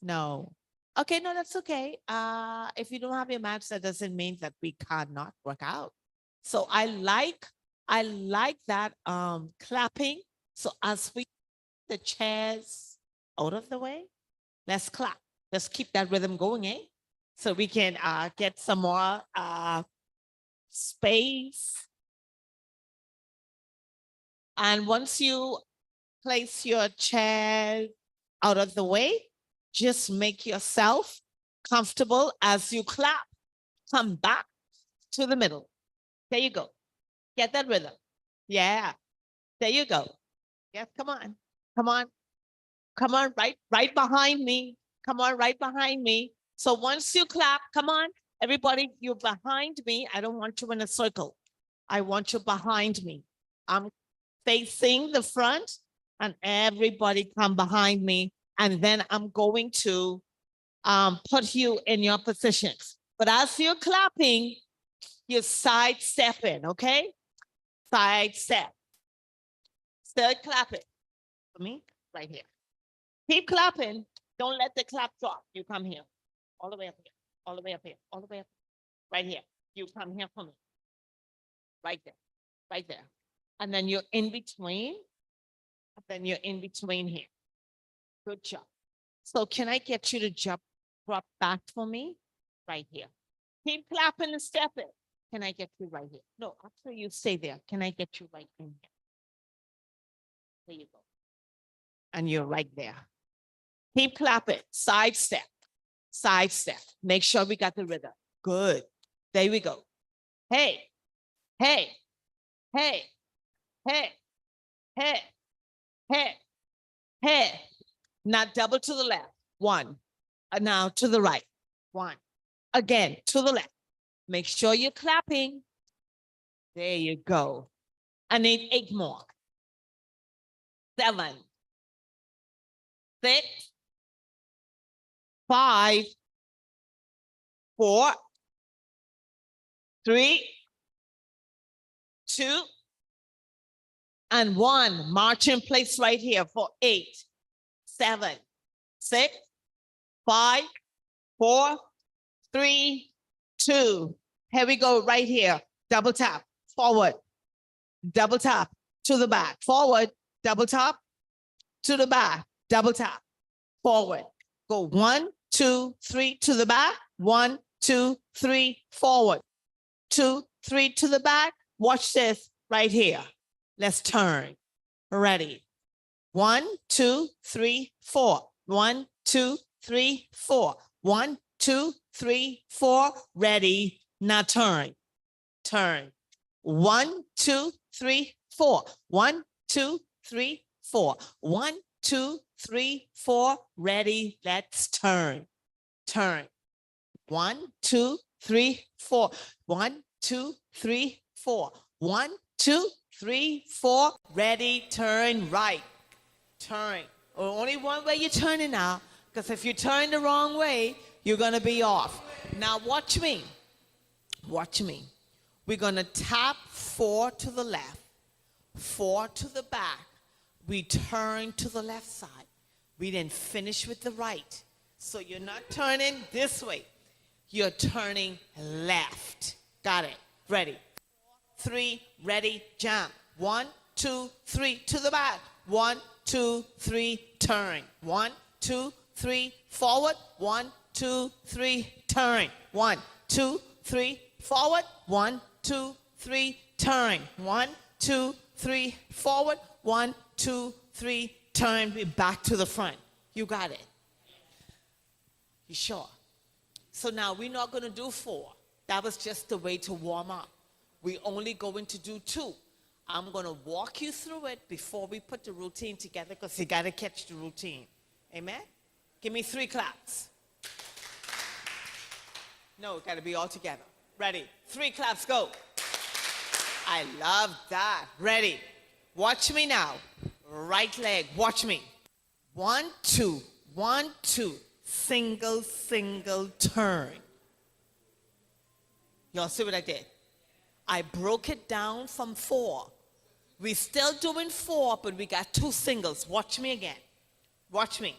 No. Okay, no, that's okay. If you don't have your mats, that doesn't mean that we cannot work out. So I like that clapping. So as we the chairs out of the way, let's clap. Let's keep that rhythm going, eh? So we can get some more space. And once you place your chair out of the way, just make yourself comfortable as you clap. Come back to the middle. There you go. Get that rhythm. Yeah. There you go. Yes, come on. Come on. Come on, right behind me. Come on, right behind me. So once you clap, come on, everybody, you're behind me. I don't want you in a circle. I want you behind me. I'm facing the front, and everybody come behind me. And then I'm going to put you in your positions. But as you're clapping, you sidestep in, okay? Sidestep. Still clapping for me right here. Keep clapping. Don't let the clap drop. You come here. All the way up here. All the way up here. All the way up. Right here. You come here for me. Right there. Right there. And then you're in between. And then you're in between here. Good job. So can I get you to drop back for me? Right here. Keep clapping and stepping. Can I get you right here? No, after you stay there. Can I get you right in here? There you go. And you're right there. Keep clapping. Sidestep. Sidestep. Make sure we got the rhythm. Good. There we go. Hey, hey, hey, hey, hey, hey, hey. Now double to the left. One. Now to the right. One. Again, to the left. Make sure you're clapping. There you go. I need 8 more. 7, 6, 5, 4, 3, 2, and 1. March in place right here for 8, 7, 6, 5, 4, 3, 2. Here we go right here. Double tap, forward. Double tap to the back, forward. Double tap to the back, double tap, forward. Go 1, 2, 3 to the back. 1, 2, 3, forward. 2, 3 to the back. Watch this right here. Let's turn. Ready. 1, 2, 3, 4. 1, 2, 3, 4. 1, 2, 3, 4. Ready. Now turn. Turn. 1, 2, 3, 4. 1, 2, 3, 4. 1, 2, 3, 4. Ready. Let's turn. Turn. 1, 2, 3, 4. 1, 2, 3, 4. 1, 2, 3, 4. Ready. Turn right. Turn. Only one way you're turning now, because if you turn the wrong way, you're going to be off. Now watch me. Watch me. We're going to tap 4 to the left, 4 to the back. We turn to the left side. We then finish with the right. So you're not turning this way. You're turning left. Got it. Ready. 3, ready, jump. 1, 2, 3 to the back. 1, 2, 3, turn. 1, 2, 3, forward. 1, 2, 3, turn. 1, 2, 3, forward. 1, 2, 3, turn. 1, 2, 3, forward. 1, 2, 3, turn. Be back to the front. You got it. You sure? So now we're not going to do 4. That was just the way to warm up. We're only going to do 2. I'm going to walk you through it before we put the routine together, because you got to catch the routine. Amen? Give me 3 claps. No, it got to be all together. Ready? 3 claps, go. I love that. Ready? Watch me now. Right leg, watch me. 1, 2, 1, 2. Single, single turn. Y'all see what I did? I broke it down from 4. We're still doing 4, but we got 2 singles. Watch me again. Watch me.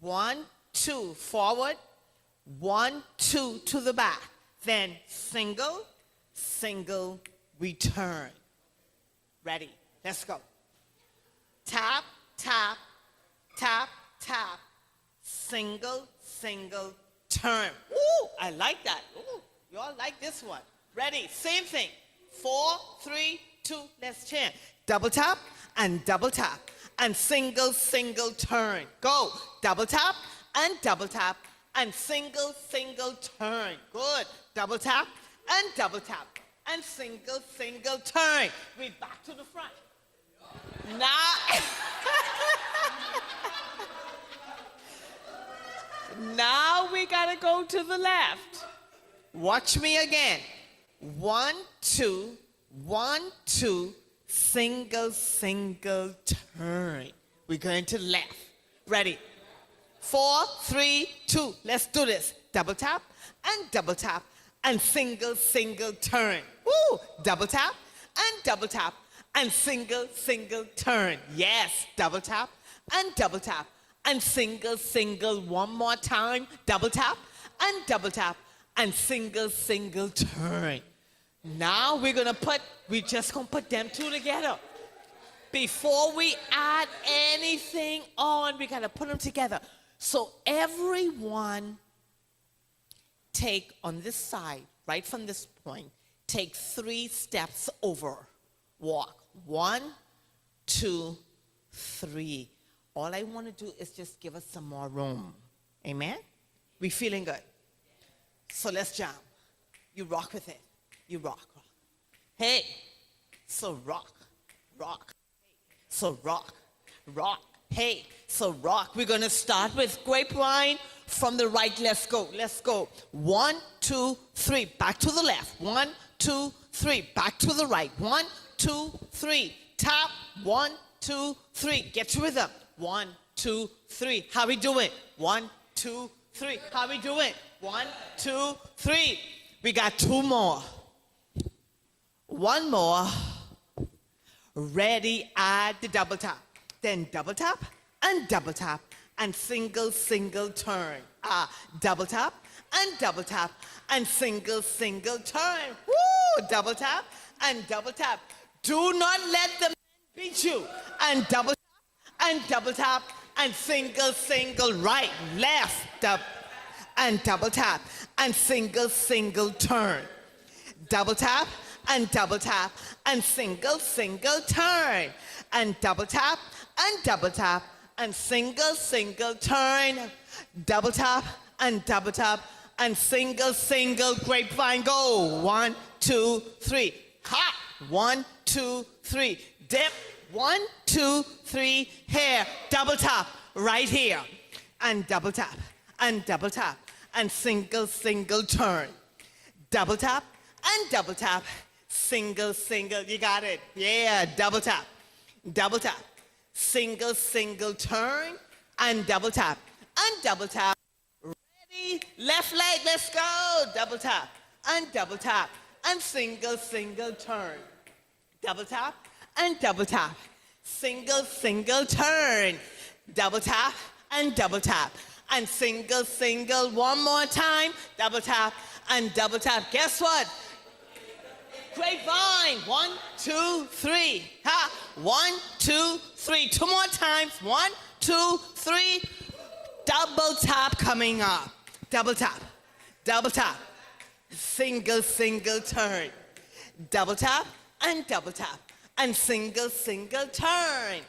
1, 2 forward, 1, 2 to the back. Then single, single, return. Ready? Let's go. Tap, tap, tap, tap. Single, single, turn. Ooh, I like that. Ooh, you all like this one. Ready? Same thing. 4, 3, 2, let's chant. Double tap and double tap. And single, single, turn. Go. Double tap and double tap. And single, single, turn. Good. Double tap and double tap. And single, single, turn. We back to the front. Now, now we gotta go to the left. Watch me again. 1, 2, 1, 2, single, single, turn. We're going to left. Ready? 4, 3, 2. Let's do this. Double tap and double tap and single, single, turn. Woo! Double tap and double tap and single, single, turn. Yes, double tap and double tap and single, single. One more time. Double tap and double tap and single, single, turn. Now we're just gonna put them two together. Before we add anything on, we gotta put them together. So everyone take on this side, right from this point, take 3 steps over. Walk. 1, 2, 3. All I want to do is just give us some more room. Amen? We feeling good? So let's jump. You rock with it. You rock, rock. Hey. So rock, rock. So rock, rock. Hey. So rock. We're going to start with grapevine from the right. Let's go. Let's go. 1, 2, 3. Back to the left. 1, 2, 3. Back to the right. 1, 2, 3. Tap. 1, 2, 3. Get your rhythm. 1, 2, 3. How we do it? 1, 2, 3. How we do it? 1, 2, 3. We got 2 more. 1 more. Ready, add the double tap. Then double tap and double tap and single, single, turn. Double tap and double tap and single, single, turn. Woo! Double tap and double tap. Do not let them beat you. And double tap and double tap and single, single, right, left, and double tap and single, single, turn. Double tap and double tap and single, single, turn. And double tap and double tap and single, single, turn. Double tap and double tap and single, single, grapevine, go. 1, 2, 3. Hop. 1, 2, 3. Dip. 1, 2, 3. Here. Double tap right here. And double tap and double tap and single, single, turn. Double tap and double tap. Single, single. You got it. Yeah. Double tap. Double tap. Single, single, turn. And double tap. And double tap. Ready? Left leg. Let's go. Double tap. And double tap. And single, single, turn. Double tap. And double tap. Single, single, turn. Double tap. And double tap. And single, single. One more time. Double tap. And double tap. Guess what? Grapevine. 1, 2, 3. Ha. 1, 2, 3. 2 more times. 1, 2, 3. Double tap coming up. Double tap. Double tap. Single, single, turn. Double tap and double tap. And single, single, turn.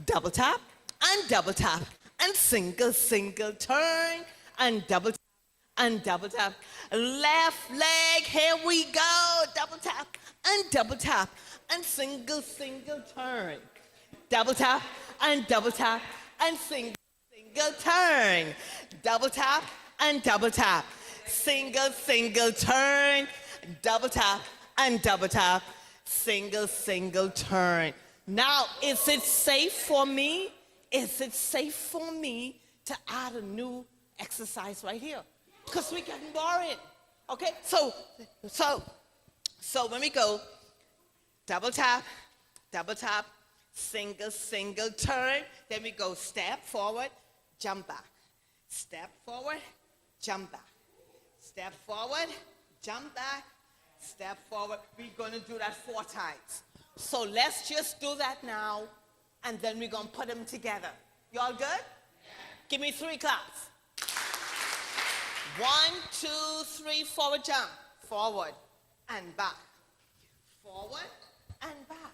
Double tap and double tap. And single, single, turn. And double tap. And double tap. Left leg, here we go. Double tap and double tap and single, single, turn. Double tap and double tap and single, single, turn. Double tap and double tap. Single, single, turn. Double tap and double tap. Single, single, turn. Now, is it safe for me? Is it safe for me to add a new exercise right here? Because we're getting boring. Okay, so when we go, double tap, single, single, turn. Then we go step forward, jump back. Step forward, jump back. Step forward, jump back, step forward. We're going to do that 4 times. So let's just do that now, and then we're going to put them together. You all good? Yeah. Give me 3 claps. 1, 2, 3, forward jump. Forward and back. Forward and back.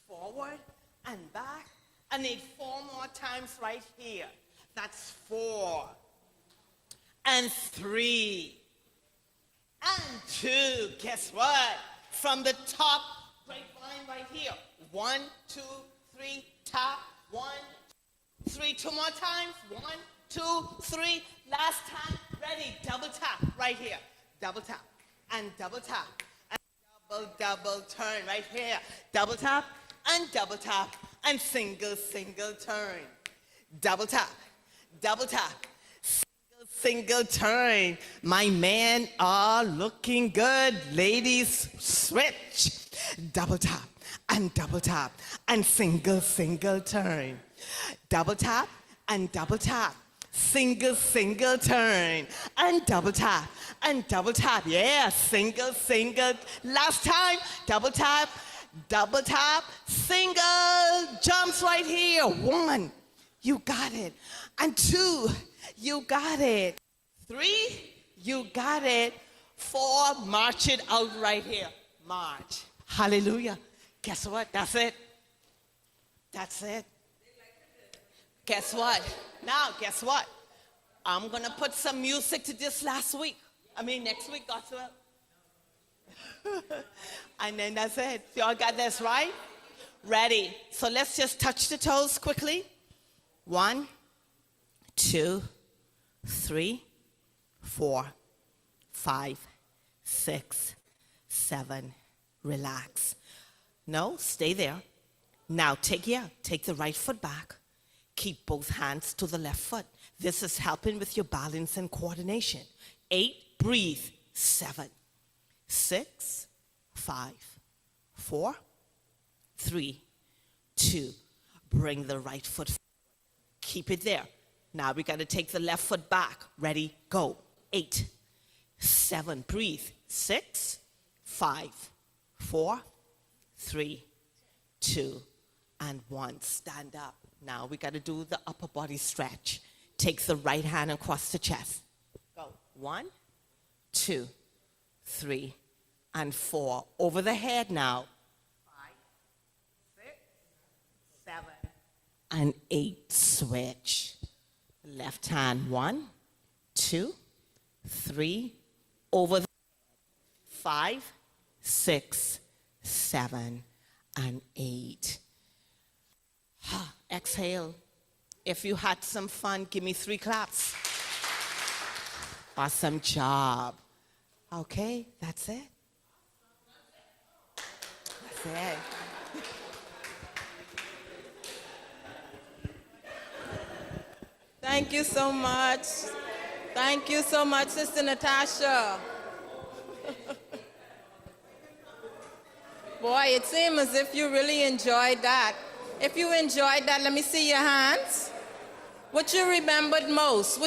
Forward and back. I need 4 more times right here. That's 4. And 3. And 2. Guess what? From the top, grapevine right here. 1, 2, 3, top. 1, 2, 3. 2 more times. 1, 2, 3. Last time. Ready. Double tap right here. Double tap. And double tap. And double turn right here. Double tap and double tap. And single turn. Double tap. Double tap. Single turn. My men are looking good. Ladies, switch. Double tap and single turn. Double tap and double tap. Single turn. And double tap. Yeah, single. Last time, double tap. Single jumps right here. 1, you got it. And 2, you got it. 3, you got it. 4, march it out right here. March. Hallelujah. Guess what? That's it. Guess what? Now, guess what? I'm going to put some music to this next week, God's will. And then that's it. Y'all got this right? Ready. So let's just touch the toes quickly. 1, 2, 3, 4, 5, 6, 7. Relax. No, stay there. Now take the right foot back. Keep both hands to the left foot. This is helping with your balance and coordination. 8, breathe. 7, 6, 5, 4, 3, 2. Bring the right foot forward. Keep it there. Now we got to take the left foot back. Ready, go. 8, 7, breathe. 6, 5, 4, 3, 2, and 1. Stand up. Now we got to do the upper body stretch. Take the right hand across the chest. Go. 1, 2, 3, and 4. Over the head now. 5, 6, 7, and 8. Switch. Left hand. 1, 2, 3. Over the 5, 6, 7, and 8. Exhale. If you had some fun, give me 3 claps. Awesome job. Okay, that's it. That's it. Thank you so much. Thank you so much, Sister Natasha. Boy, it seems as if you really enjoyed that. If you enjoyed that, let me see your hands. What you remembered most?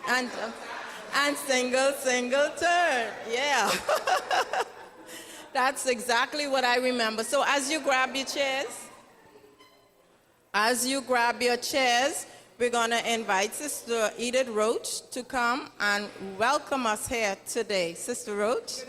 And single turn. Yeah. That's exactly what I remember. So as you grab your chairs, we're going to invite Sister Edith Roach to come and welcome us here today. Sister Roach.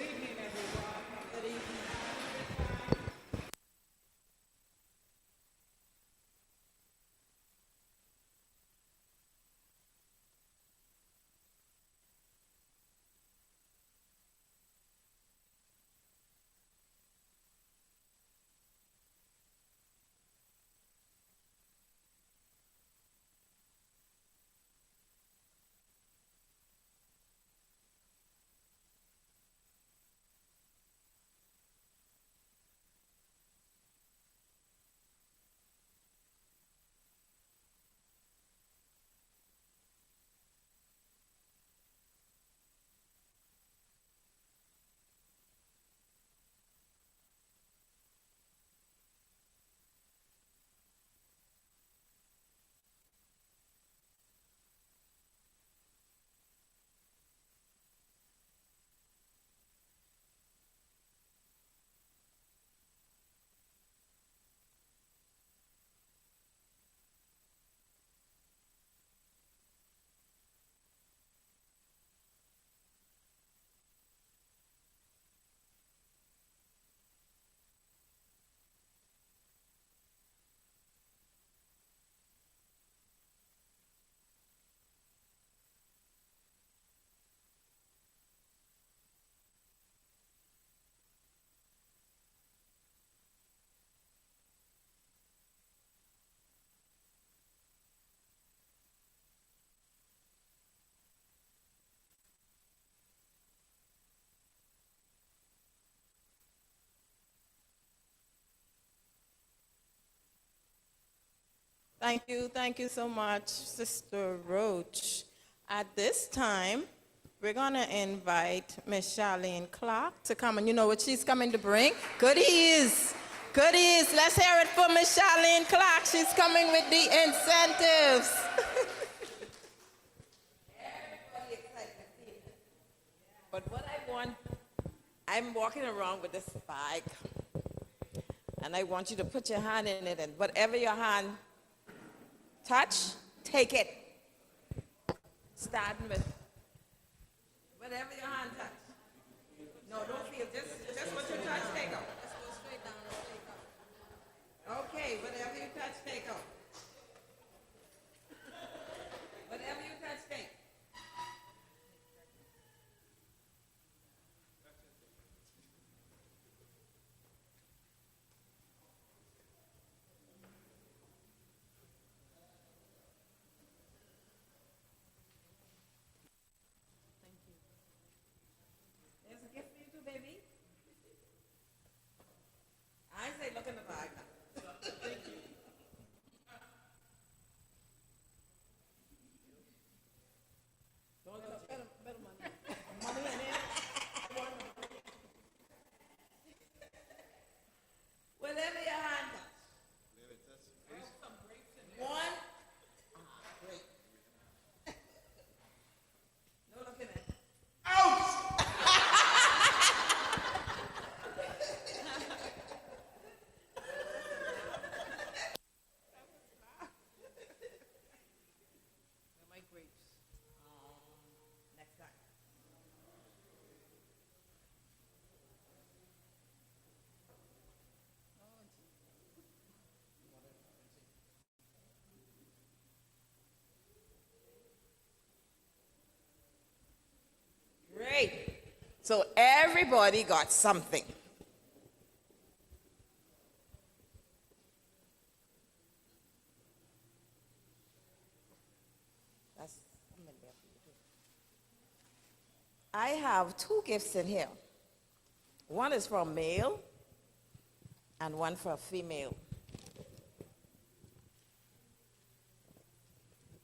Thank you so much, Sister Roach. At this time, we're gonna invite Miss Charlene Clark to come, and you know what she's coming to bring? Goodies, goodies. Let's hear it for Miss Charlene Clark. She's coming with the incentives. But what I want, I'm walking around with this bag, and I want you to put your hand in it, and whatever your hand touch, take it. Starting with whatever your hand touch. No, don't feel, just what you touch, take out. Let's go straight down and take out. Okay, whatever you touch, take out. Whatever you touch, take. There's a gift for you too, baby. I say look in the bag now. Don't touch it. Money in it. Whatever your hand touch. One. Great. No looking at it. My grapes. Next time. Great. So everybody got something. That's something there for you too. I have two gifts in here. One is for a male and one for a female.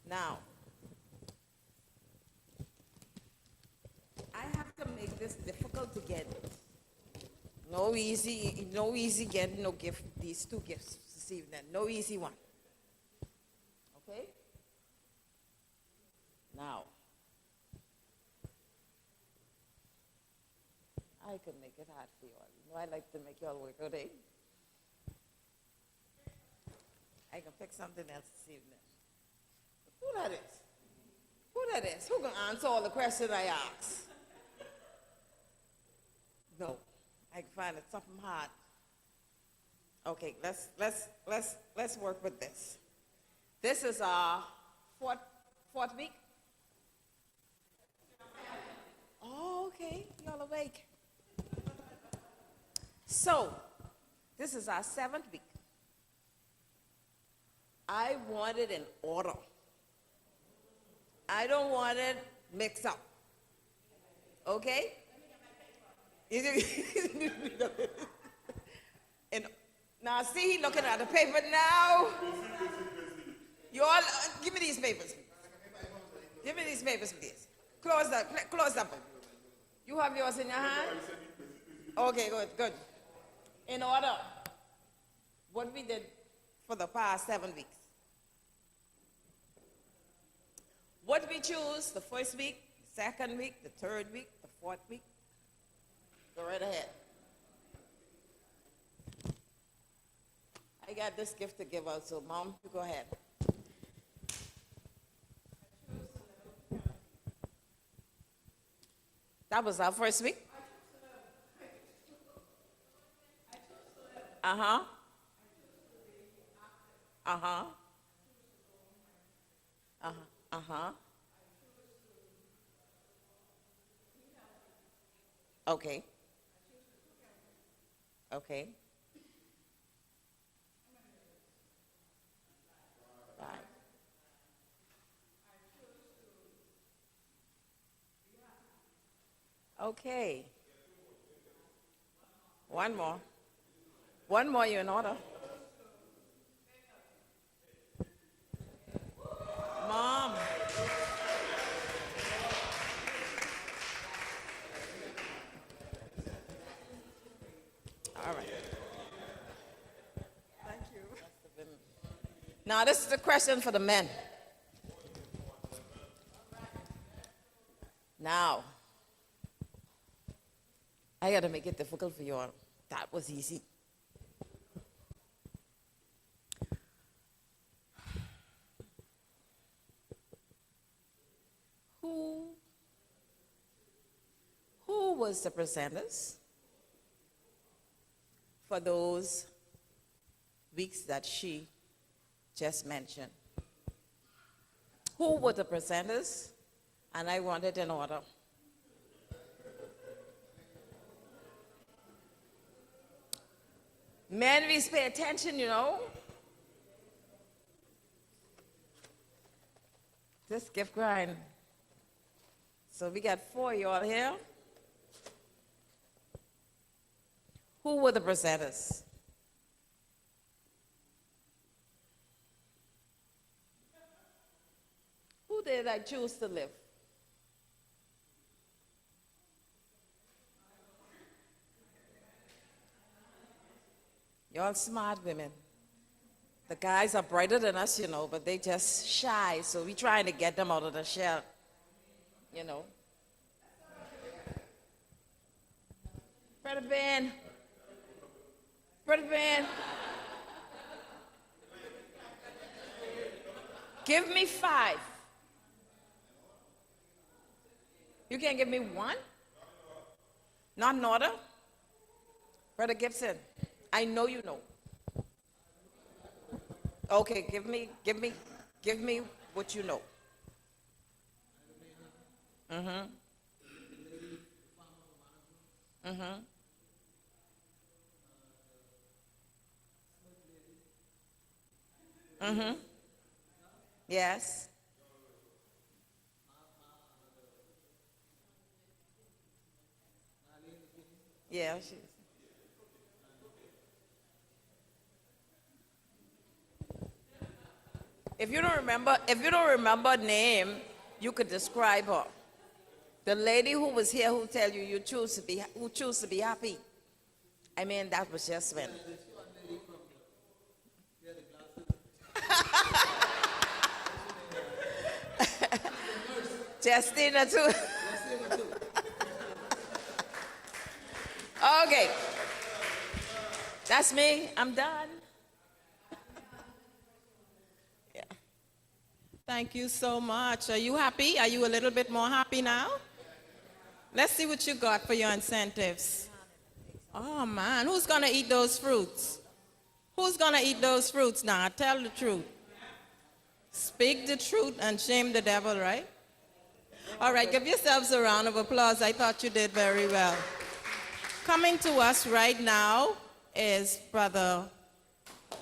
Now, I have to make this difficult to get. No easy getting no gift, these two gifts this evening. No easy one. Okay? Now, I can make it hard for you all. You know I like to make you all work all day. I can pick something else this evening. Who that is? Who that is? Who can answer all the questions I ask? No, I can find it something hard. Okay, let's work with this. This is our fourth week. Oh, okay, y'all awake. So, this is our 7th week. I want it in order. I don't want it mixed up. Okay? And now, see, he looking at the paper now. You all, give me these papers. Give me these papers, please. Close up. You have yours in your hand? Okay, good. In order, what we did for the past 7 weeks. What we choose the first week, the 2nd week, the 3rd week, the 4th week. Go right ahead. I got this gift to give out, so Mom, you go ahead. That was our first week? Uh-huh. Uh-huh. Uh-huh. Uh-huh. Okay. Okay. Bye. Okay. One more. One more, you're in order. Now, this is a question for the men. Now, I got to make it difficult for you all. That was easy. Who was the presenters for those weeks that she just mentioned? Who were the presenters? And I want it in order. Men, please pay attention, you know. Just keep crying. So we got 4 of y'all here. Who were the presenters? Who did I choose to live? Y'all smart women. The guys are brighter than us, you know, but they just shy, so we trying to get them out of the shell, you know. Brother Ben. Brother Ben. Give me 5. You can't give me 1? Not in order? Brother Gibson, I know you know. Okay, give me what you know. Mm-hmm. Mm-hmm. Mm-hmm. Yes. Yeah, she's. If you don't remember a name, you could describe her. The lady who was here who tell you who choose to be happy. I mean, that was just when. Justina too. Okay. That's me. I'm done. Yeah. Thank you so much. Are you happy? Are you a little bit more happy now? Let's see what you got for your incentives. Oh man, who's gonna eat those fruits? Who's gonna eat those fruits now? Tell the truth. Speak the truth and shame the devil, right? All right, give yourselves a round of applause. I thought you did very well. Coming to us right now is Brother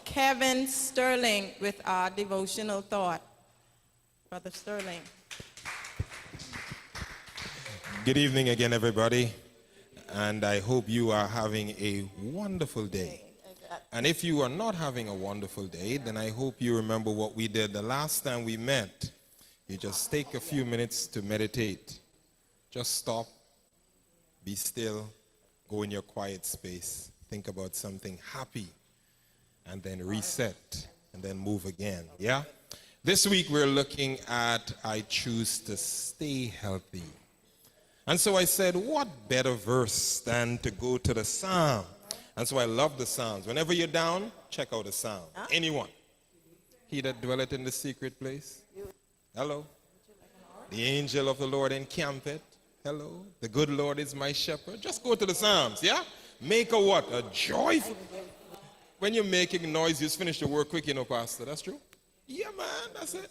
Kevin Sterling with our devotional thought. Brother Sterling. Good evening again, everybody, and I hope you are having a wonderful day. And if you are not having a wonderful day, then I hope you remember what we did the last time we met. You just take a few minutes to meditate. Just stop, be still, go in your quiet space, think about something happy, and then reset, and then move again, yeah? This week we're looking at I choose to stay healthy. And so I said, what better verse than to go to the Psalm? And so I love the Psalms. Whenever you're down, check out the Psalm. Huh? Anyone. He that dwelleth in the secret place. Hello. The angel of the Lord encampeth. Hello. The good Lord is my shepherd. Just go to the Psalms, yeah? Make a what? A joyful. When you're making noise, you just finish the work quick, you know, Pastor. That's true? Yeah, man, that's it.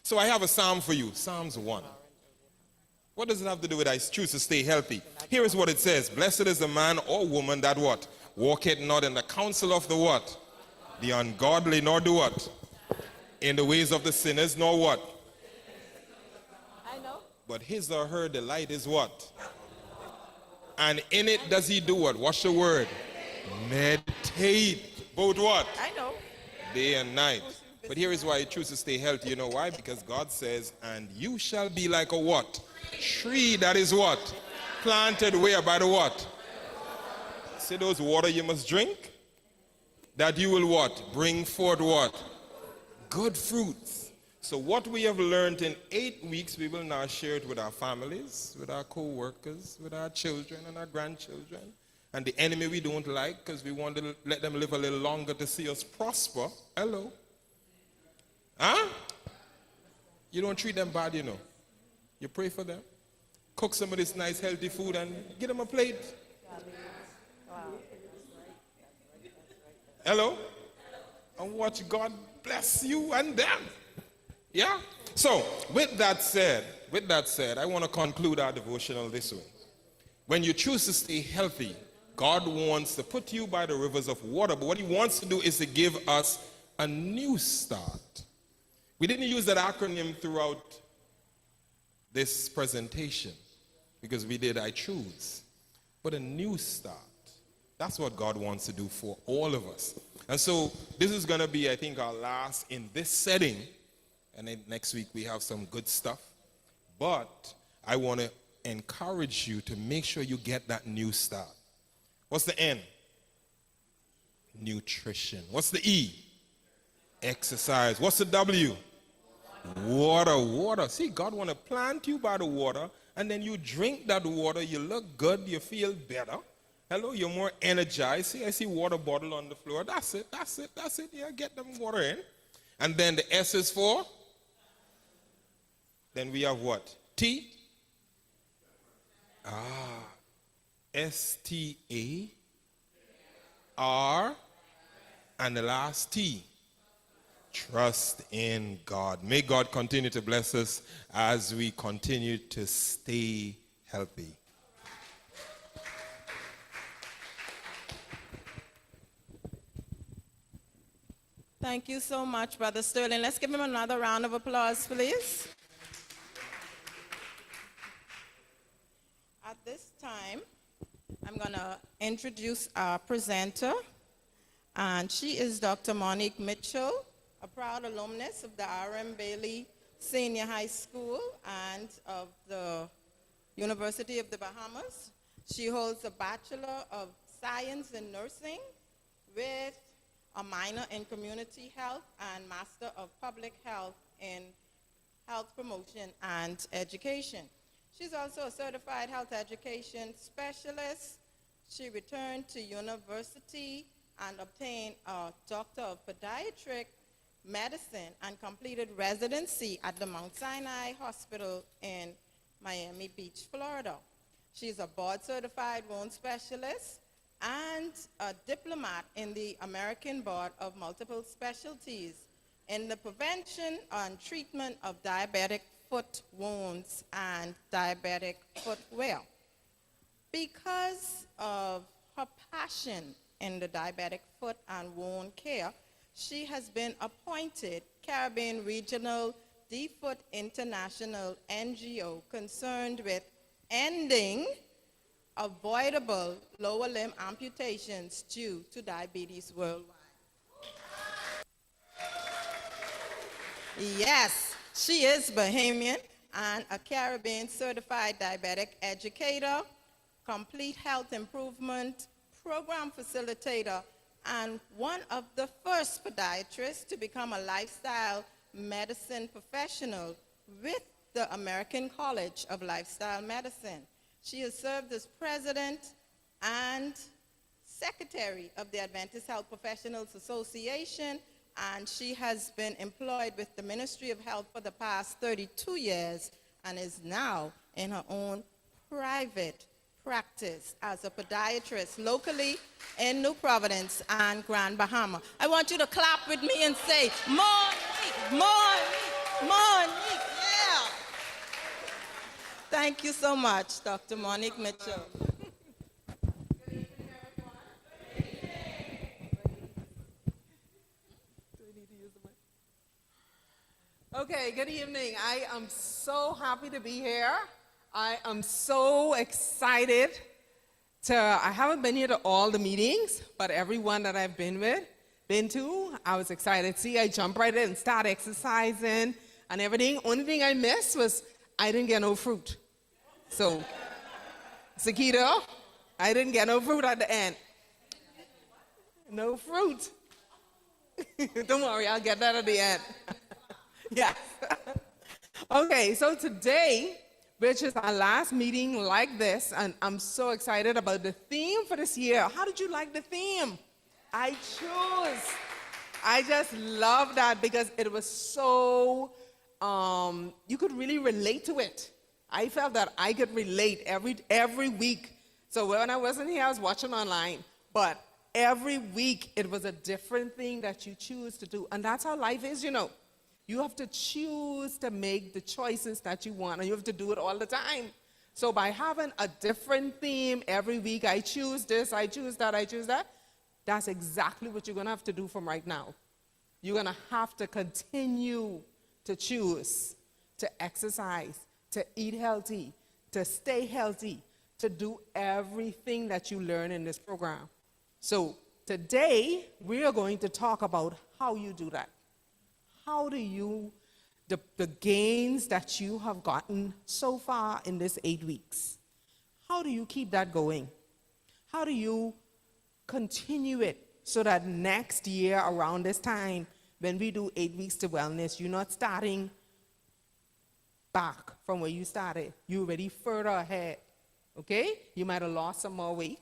So I have a Psalm for you. Psalms 1. What does it have to do with I choose to stay healthy? Here is what it says. Blessed is the man or woman that what? Walketh not in the counsel of the what? The ungodly, nor do what? In the ways of the sinners, nor what? I know. But his or her delight is what? And in it does he do what? What's the word? Meditate. Both what? I know. Day and night. But here is why I choose to stay healthy. You know why? Because God says, and you shall be like a what? Tree that is what? Planted where? By the what? See those water you must drink? That you will what? Bring forth what? good fruits. So what we have learned in 8 weeks, we will now share it with our families, with our co-workers, with our children and our grandchildren. And the enemy we don't like, because we want to let them live a little longer to see us prosper. Hello. Huh? You don't treat them bad, you know. You pray for them. Cook some of this nice healthy food and give them a plate. Hello? And watch God bless you and them. Yeah? So, with that said, I want to conclude our devotional this way. When you choose to stay healthy, God wants to put you by the rivers of water, but what he wants to do is to give us a new start. We didn't use that acronym throughout this presentation because we did I choose, but a new start. That's what God wants to do for all of us. And so this is going to be, I think, our last in this setting. And then next week we have some good stuff. But I want to encourage you to make sure you get that new start. What's the N? Nutrition. What's the E? Exercise. What's the W? Water. See, God want to plant you by the water, and then you drink that water, you look good, you feel better. Hello, you're more energized. See, I see water bottle on the floor. That's it. Yeah, get them water in. And then the S is for? Then we have what? T? S-T-A-R, and the last T. Trust in God. May God continue to bless us as we continue to stay healthy. Thank you so much, Brother Sterling. Let's give him another round of applause, please. At this time, I'm going to introduce our presenter, and she is Dr. Monique Mitchell, a proud alumnus of the R.M. Bailey Senior High School and of the University of the Bahamas. She holds a Bachelor of Science in Nursing with a minor in Community Health and Master of Public Health in Health Promotion and Education. She's also a certified health education specialist. She returned to university and obtained a Doctor of Pediatric Medicine and completed residency at the Mount Sinai Hospital in Miami Beach, Florida. She's a board-certified wound specialist and a diplomat in the American Board of Multiple Specialties in the prevention and treatment of diabetic foot wounds and diabetic footwear. Because of her passion in the diabetic foot and wound care, she has been appointed Caribbean Regional D-Foot International NGO concerned with ending avoidable lower limb amputations due to diabetes worldwide. Yes, she is Bahamian and a Caribbean certified diabetic educator, complete health improvement program facilitator, and one of the first podiatrists to become a lifestyle medicine professional with the American College of Lifestyle Medicine. She has served as president and secretary of the Adventist Health Professionals Association, and she has been employed with the Ministry of Health for the past 32 years and is now in her own private practice as a podiatrist locally in New Providence and Grand Bahama. I want you to clap with me and say, Monique, Monique, Monique, yeah. Thank you so much, Dr. Monique Mitchell. Okay, good evening. I am so happy to be here. I am so excited I haven't been here to all the meetings, but every one that I've been to, I was excited. See, I jumped right in and started exercising and everything. Only thing I missed was I didn't get no fruit. So, Sakito, I didn't get no fruit at the end. No fruit. Don't worry, I'll get that at the end. Yes. Okay, so today, which is our last meeting like this, and I'm so excited about the theme for this year. How did you like the theme? I just love that because it was so, you could really relate to it. I felt that I could relate every week. So when I wasn't here, I was watching online. But every week, it was a different thing that you choose to do. And that's how life is, you know. You have to choose to make the choices that you want, and you have to do it all the time. So by having a different theme every week, I choose this, I choose that, I choose that, that's exactly what you're going to have to do from right now. You're going to have to continue to choose to exercise, to eat healthy, to stay healthy, to do everything that you learn in this program. So today, we are going to talk about how you do that. How do you, the gains that you have gotten so far in this 8 weeks, how do you keep that going? How do you continue it so that next year around this time, when we do 8 weeks to wellness, you're not starting back from where you started. You're already further ahead, okay? You might have lost some more weight.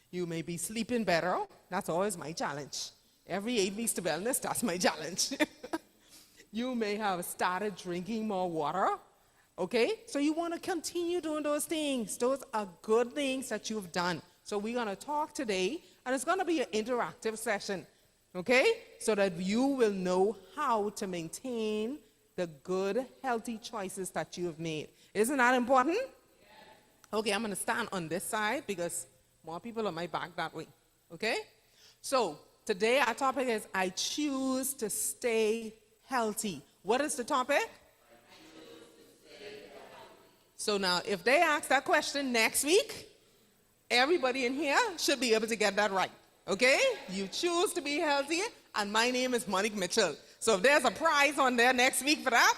You may be sleeping better. That's always my challenge. Every 8 weeks to wellness, that's my challenge. You may have started drinking more water, okay? So you want to continue doing those things. Those are good things that you've done. So we're going to talk today, and it's going to be an interactive session, okay? So that you will know how to maintain the good, healthy choices that you have made. Isn't that important? Yeah. Okay, I'm going to stand on this side because more people on my back that way, okay? So today our topic is I choose to stay healthy. What is the topic? So now if they ask that question next week, everybody in here should be able to get that right, okay? You choose to be healthy, and my name is Monique Mitchell. So if there's a prize on there next week for that,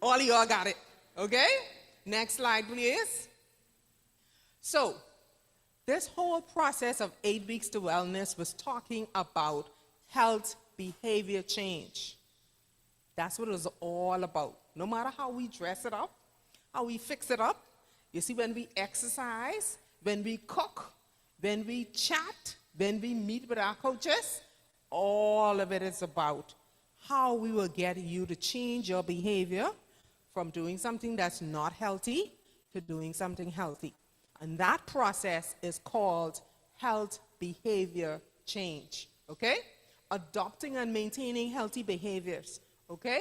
all of y'all got it, okay? Next slide, please. So this whole process of 8 weeks to wellness was talking about health behavior change. That's what it was all about. No matter how we dress it up, how we fix it up, you see, when we exercise, when we cook, when we chat, when we meet with our coaches, all of it is about how we will get you to change your behavior from doing something that's not healthy to doing something healthy. And that process is called health behavior change, okay? Adopting and maintaining healthy behaviors, okay?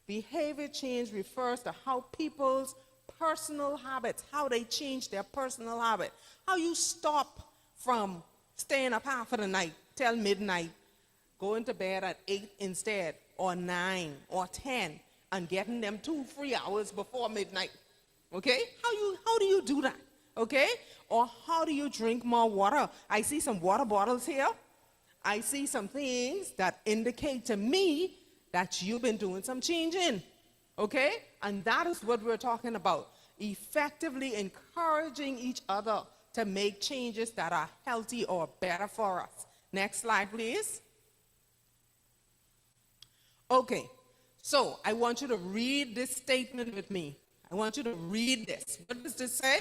Behavior change refers to how people's personal habits, how they change their personal habit, how you stop from staying up half of the night till midnight, going to bed at 8 instead, or 9 or 10, and getting them 2-3 hours before midnight, okay? How do you do that? Okay? Or how do you drink more water? I see some water bottles here. I see some things that indicate to me that you've been doing some changing. Okay? And that is what we're talking about. Effectively encouraging each other to make changes that are healthy or better for us. Next slide, please. Okay. So I want you to read this statement with me. I want you to read this. What does this say?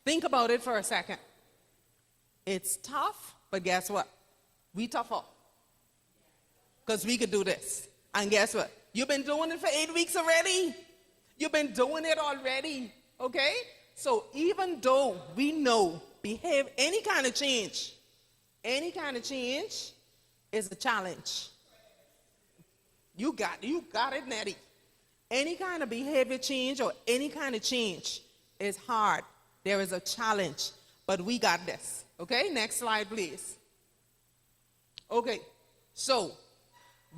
Think about it for a second. It's tough, but guess what? We tougher. Because we could do this. And guess what? You've been doing it for 8 weeks already. You've been doing it already. Okay? So even though we know any kind of change is a challenge. You got it, Nettie. Any kind of behavior change or any kind of change is hard. There is a challenge, but we got this. Okay, next slide, please. Okay, so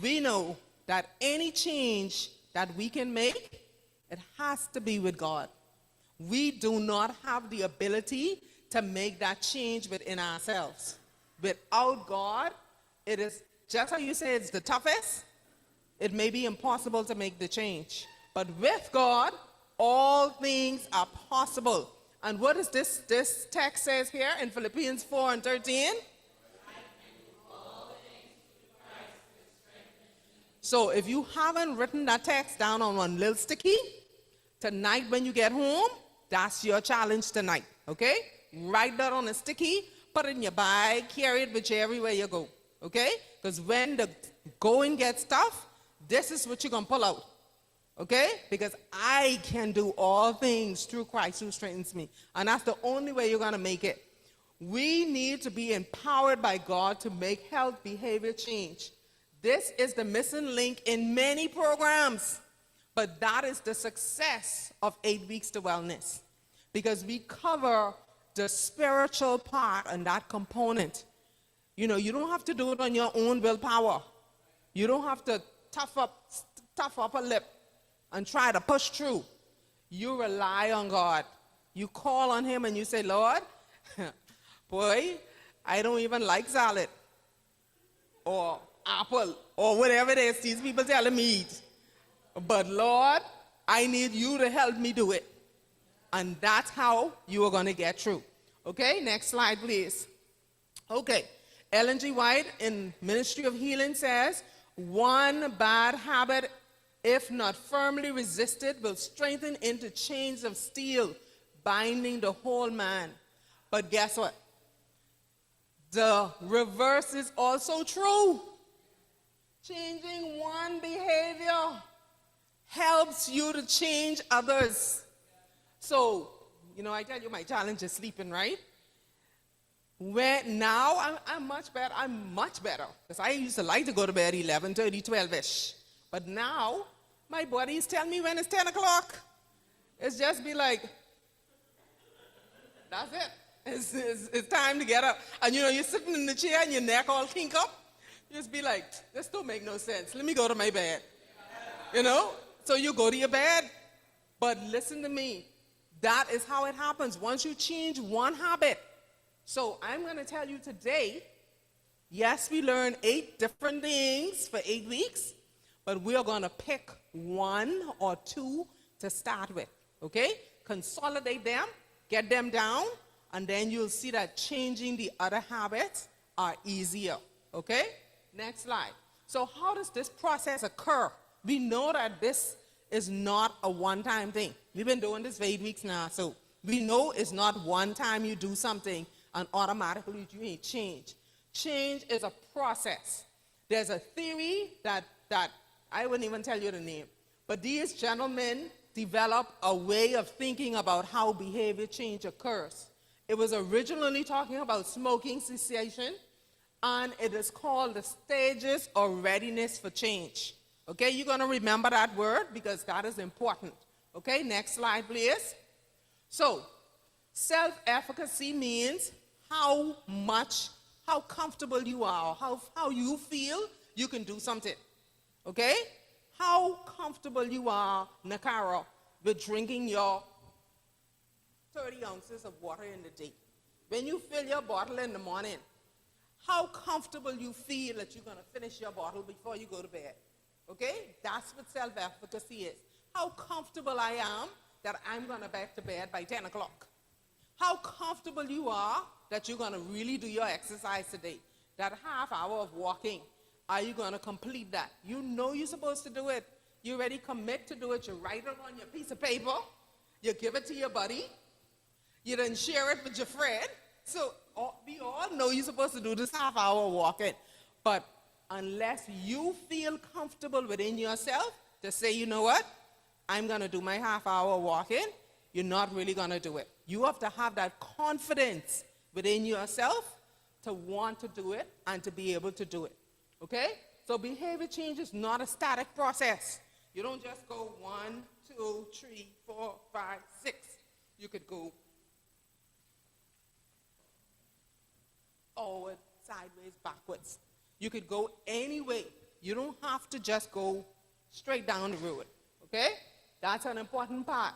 we know that any change that we can make, it has to be with God. We do not have the ability to make that change within ourselves. Without God, it is, just how you say it's the toughest, it may be impossible to make the change. But with God, all things are possible. And what is this text says here in Philippians 4:13? So if you haven't written that text down on one little sticky, tonight when you get home, that's your challenge tonight, okay? Write that on a sticky, put it in your bag, carry it with you everywhere you go, okay? Because when the going gets tough, this is what you're going to pull out, okay? Because I can do all things through Christ who strengthens me. And that's the only way you're going to make it. We need to be empowered by God to make health behavior change. This is the missing link in many programs, but that is the success of 8 weeks to wellness, because we cover the spiritual part and that component. You know, you don't have to do it on your own willpower. You don't have to tough up a lip and try to push through. You rely on God. You call on him and you say, Lord, boy, I don't even like salad or apple or whatever it is these people telling me eat. But Lord, I need you to help me do it. And that's how you are going to get through. Okay, next slide, please. Okay, Ellen G. White in Ministry of Healing says, one bad habit, if not firmly resisted, will strengthen into chains of steel, binding the whole man. But guess what? The reverse is also true. Changing one behavior helps you to change others. So, you know, I tell you my challenge is sleeping, right? Now I'm much better. I'm much better. Because I used to like to go to bed 11:30, 12-ish. But now, my body is telling me when it's 10 o'clock. It's just be like, that's it. It's time to get up. And you know, you're sitting in the chair and your neck all kink up. You just be like, this don't make no sense. Let me go to my bed. You know? So you go to your bed. But listen to me. That is how it happens. Once you change one habit. So I'm going to tell you today, yes, we learned 8 different things for 8 weeks, but we are going to pick 1 or 2 to start with, okay? Consolidate them, get them down, and then you'll see that changing the other habits are easier, okay? Next slide. So how does this process occur? We know that this is not a one-time thing. We've been doing this for 8 weeks now, so we know it's not one time you do something and automatically you change. Change is a process. There's a theory that I wouldn't even tell you the name, but these gentlemen developed a way of thinking about how behavior change occurs. It was originally talking about smoking cessation, and it is called the stages of readiness for change. Okay, you're going to remember that word because that is important. Okay, next slide, please. So, self-efficacy means how comfortable you are, how you feel you can do something. Okay? How comfortable you are, Nakara, with drinking your 30 ounces of water in the day. When you fill your bottle in the morning, how comfortable you feel that you're going to finish your bottle before you go to bed. Okay? That's what self-efficacy is. How comfortable I am that I'm going to back to bed by 10 o'clock. How comfortable you are that you're going to really do your exercise today. That half hour of walking, are you going to complete that? You know you're supposed to do it. You already commit to do it. You write it on your piece of paper. You give it to your buddy. You then share it with your friend. So we all know you're supposed to do this half hour walking. But unless you feel comfortable within yourself to say, you know what, I'm going to do my half hour walking, you're not really going to do it. You have to have that confidence within yourself to want to do it and to be able to do it. Okay? So behavior change is not a static process. You don't just go 1, 2, 3, 4, 5, 6. You could go forward, sideways, backwards. You could go any way. You don't have to just go straight down the road. Okay? That's an important part.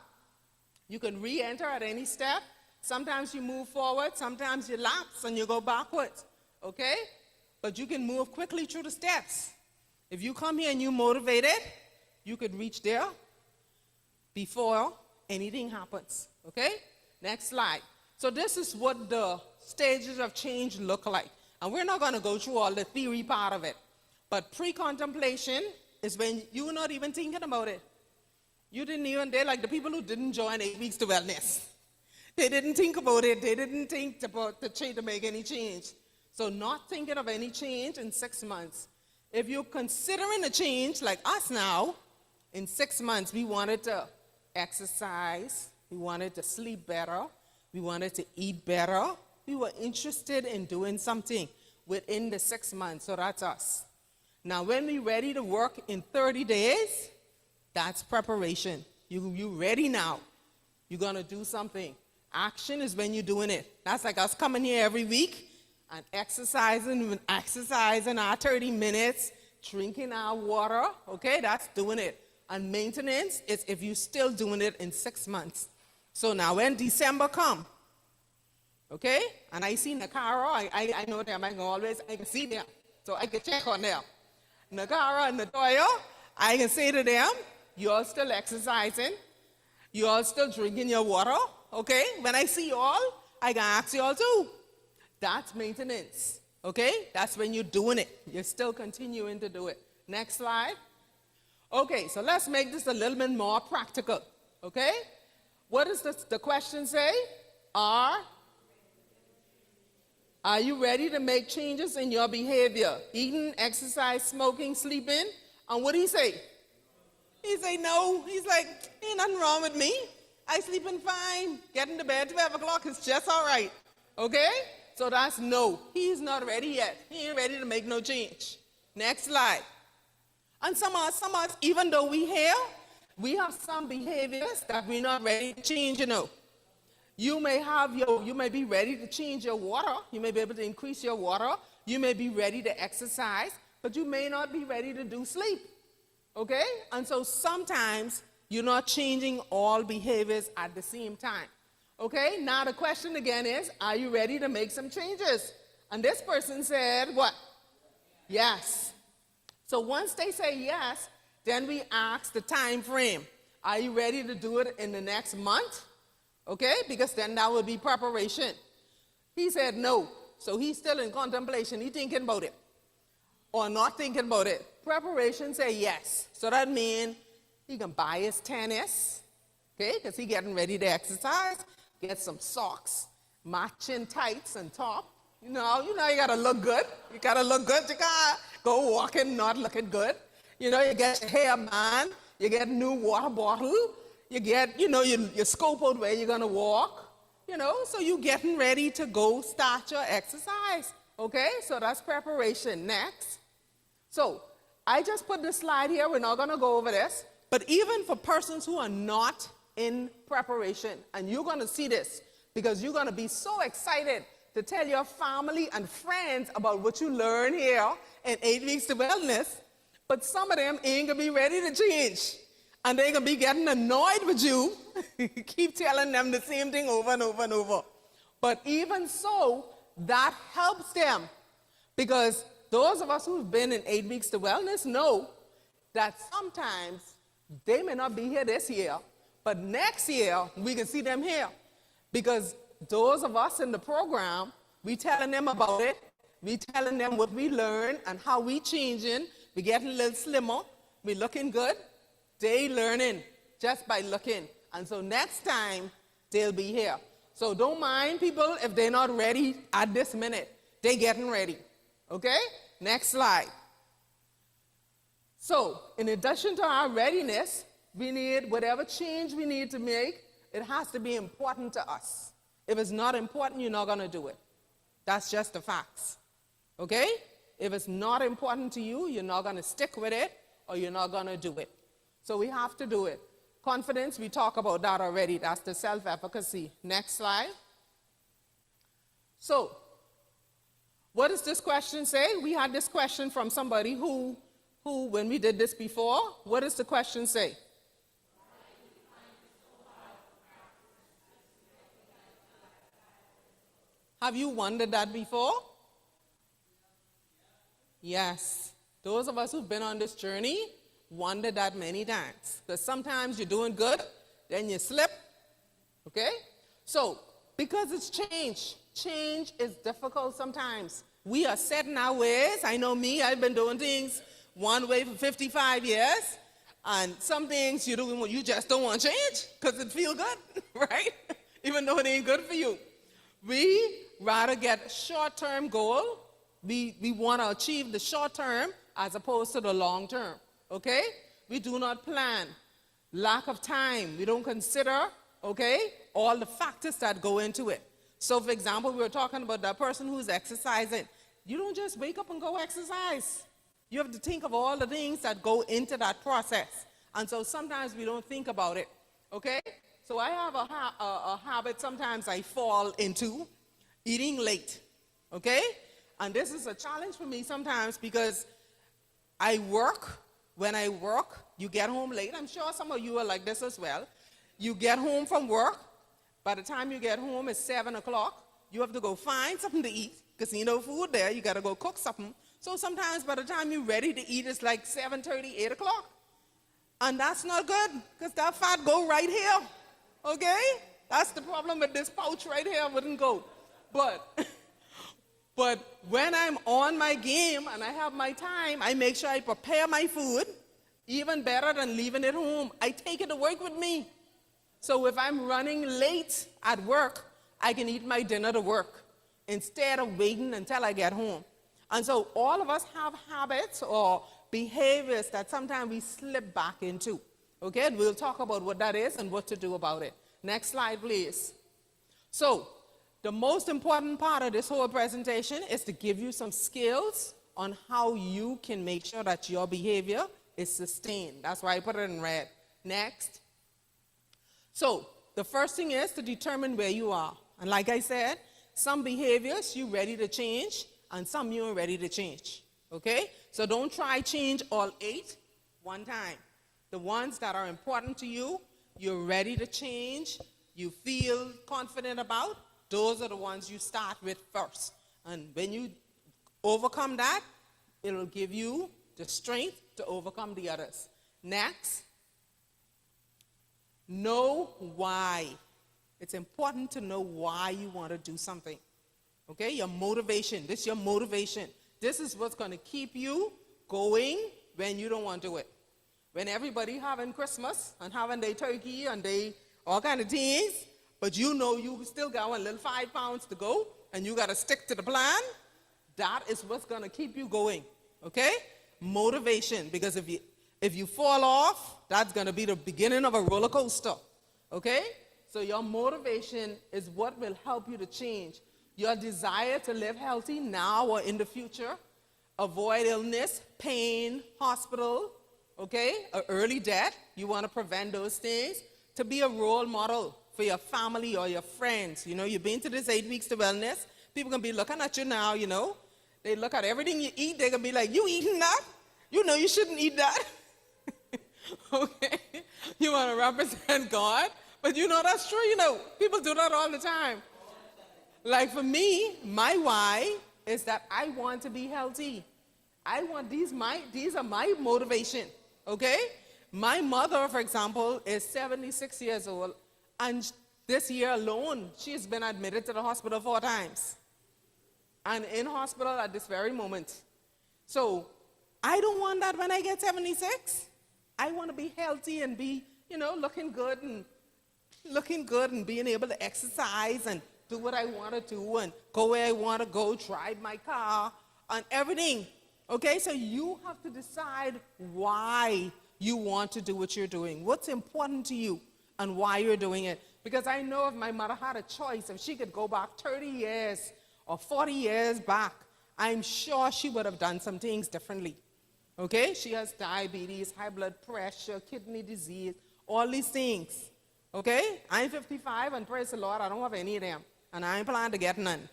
You can re-enter at any step. Sometimes you move forward, sometimes you lapse and you go backwards. Okay? But you can move quickly through the steps. If you come here and you're motivated, you could reach there before anything happens. Okay? Next slide. So this is what the stages of change look like. And we're not going to go through all the theory part of it. But pre-contemplation is when you're not even thinking about it. You didn't even, they're like the people who didn't join 8 weeks to wellness. They didn't think about it. They didn't think about the change to make any change. So not thinking of any change in 6 months. If you're considering a change like us now, in 6 months we wanted to exercise, we wanted to sleep better, we wanted to eat better. We were interested in doing something within the 6 months, so that's us. Now, when we're ready to work in 30 days, that's preparation. You ready now. You're going to do something. Action is when you're doing it. That's like us coming here every week and exercising our 30 minutes, drinking our water, okay? That's doing it. And maintenance is if you're still doing it in 6 months. So now when December come, okay? And I see Nakara, I know them, I can see them. So I can check on them. Nakara and Natoya, I can say to them, you're still exercising, you're still drinking your water, okay? When I see you all, I can ask you all too. That's maintenance, okay? That's when you're doing it. You're still continuing to do it. Next slide. Okay, so let's make this a little bit more practical, okay? What does the question say? Are you ready to make changes in your behavior? Eating, exercise, smoking, sleeping? And what do he say? He say no. He's like, ain't nothing wrong with me. I sleeping fine. Getting to bed 12 o'clock is just all right. Okay? So that's no. He's not ready yet. He ain't ready to make no change. Next slide. And some of us, even though we have some behaviors that we're not ready to change, you know. You may be ready to change your water. You may be able to increase your water. You may be ready to exercise, but you may not be ready to do sleep. Okay? And so sometimes you're not changing all behaviors at the same time. Okay? Now the question again is, are you ready to make some changes? And this person said what? Yes. So once they say yes, then we ask the time frame. Are you ready to do it in the next month? Okay, because then that would be preparation. He said no, so he's still in contemplation. He's thinking about it or not thinking about it. Preparation say yes. So that means he can buy his tennis, okay, because he's getting ready to exercise, get some socks, matching tights and top. You know, you gotta look good. You gotta look good. You can't go walking not looking good. You know, you get your hair band, you get a new water bottle, you get, you scope out where you're gonna walk, so you're getting ready to go start your exercise, okay? So that's preparation. Next. So I just put this slide here, we're not gonna go over this, but even for persons who are not in preparation, and you're gonna see this, because you're gonna be so excited to tell your family and friends about what you learn here in 8 weeks to wellness, but some of them ain't gonna be ready to change. And they're going to be getting annoyed with you. Keep telling them the same thing over and over and over. But even so, that helps them. Because those of us who've been in 8 weeks to wellness know that sometimes they may not be here this year, but next year we can see them here. Because those of us in the program, we telling them about it. We telling them what we learned and how we changing. We getting a little slimmer. We looking good. They learning just by looking. And so next time, they'll be here. So don't mind people if they're not ready at this minute. They're getting ready. Okay? Next slide. So in addition to our readiness, we need whatever change we need to make, it has to be important to us. If it's not important, you're not going to do it. That's just the facts. Okay? If it's not important to you, you're not going to stick with it or you're not going to do it. So we have to do it. Confidence, we talk about that already. That's the self-efficacy. Next slide. So, what does this question say? We had this question from somebody who when we did this before, what does the question say? Have you wondered that before? Yes. Those of us who've been on this journey wondered that many times. Because sometimes you're doing good, then you slip. Okay? So, because it's change, change is difficult sometimes. We are set in our ways. I know me, I've been doing things one way for 55 years. And some things you just don't want to change because it feels good, right? Even though it ain't good for you. We rather get short-term goal. We want to achieve the short term as opposed to the long term, okay? We do not plan. Lack of time. We don't consider, okay, all the factors that go into it. So, for example, we were talking about that person who's exercising. You don't just wake up and go exercise. You have to think of all the things that go into that process. And so sometimes we don't think about it, okay? So I have a habit sometimes I fall into, eating late, okay? And this is a challenge for me sometimes because I work. When I work, you get home late. I'm sure some of you are like this as well. You get home from work. By the time you get home, it's 7 o'clock. You have to go find something to eat because you know food there. You got to go cook something. So sometimes by the time you're ready to eat, it's like 7:30, 8 o'clock. And that's not good because that fat go right here, okay? That's the problem with this pouch right here. Wouldn't go. But when I'm on my game and I have my time, I make sure I prepare my food, even better than leaving it home. I take it to work with me. So if I'm running late at work, I can eat my dinner to work instead of waiting until I get home. And so all of us have habits or behaviors that sometimes we slip back into. Okay, and we'll talk about what that is and what to do about it. Next slide, please. So the most important part of this whole presentation is to give you some skills on how you can make sure that your behavior is sustained. That's why I put it in red. Next. So the first thing is to determine where you are. And like I said, some behaviors you're ready to change, and some you are ready to change, okay? So don't try change all 8 one time. The ones that are important to you, you're ready to change, you feel confident about, those are the ones you start with first. And when you overcome that, it'll give you the strength to overcome the others. Next, know why. It's important to know why you want to do something. Okay, your motivation. This is your motivation. This is what's going to keep you going when you don't want to do it. When everybody having Christmas and having their turkey and they all kind of things, but you know you still got one little 5 pounds to go and you got to stick to the plan, that is what's going to keep you going. Okay? Motivation. Because if you fall off, that's going to be the beginning of a roller coaster. Okay? So your motivation is what will help you to change. Your desire to live healthy now or in the future, avoid illness, pain, hospital, okay, or early death. You want to prevent those things. To be a role model for your family or your friends. You know, you've been to this 8 weeks to wellness. People going to be looking at you now, you know. They look at everything you eat. They're going to be like, you eating that? You know you shouldn't eat that. Okay? You want to represent God. But you know that's true. You know, people do that all the time. Like for me, my why is that I want to be healthy. I want these are my motivation, okay? My mother, for example, is 76 years old, and this year alone, she's been admitted to the hospital 4 times. And in hospital at this very moment. So I don't want that when I get 76. I want to be healthy and be, you know, looking good and being able to exercise and do what I want to do and go where I want to go, drive my car, and everything. Okay, so you have to decide why you want to do what you're doing, what's important to you, and why you're doing it. Because I know if my mother had a choice, if she could go back 30 years or 40 years back, I'm sure she would have done some things differently. Okay, she has diabetes, high blood pressure, kidney disease, all these things. Okay, I'm 55, and praise the Lord, I don't have any of them. And I ain't planning to get none.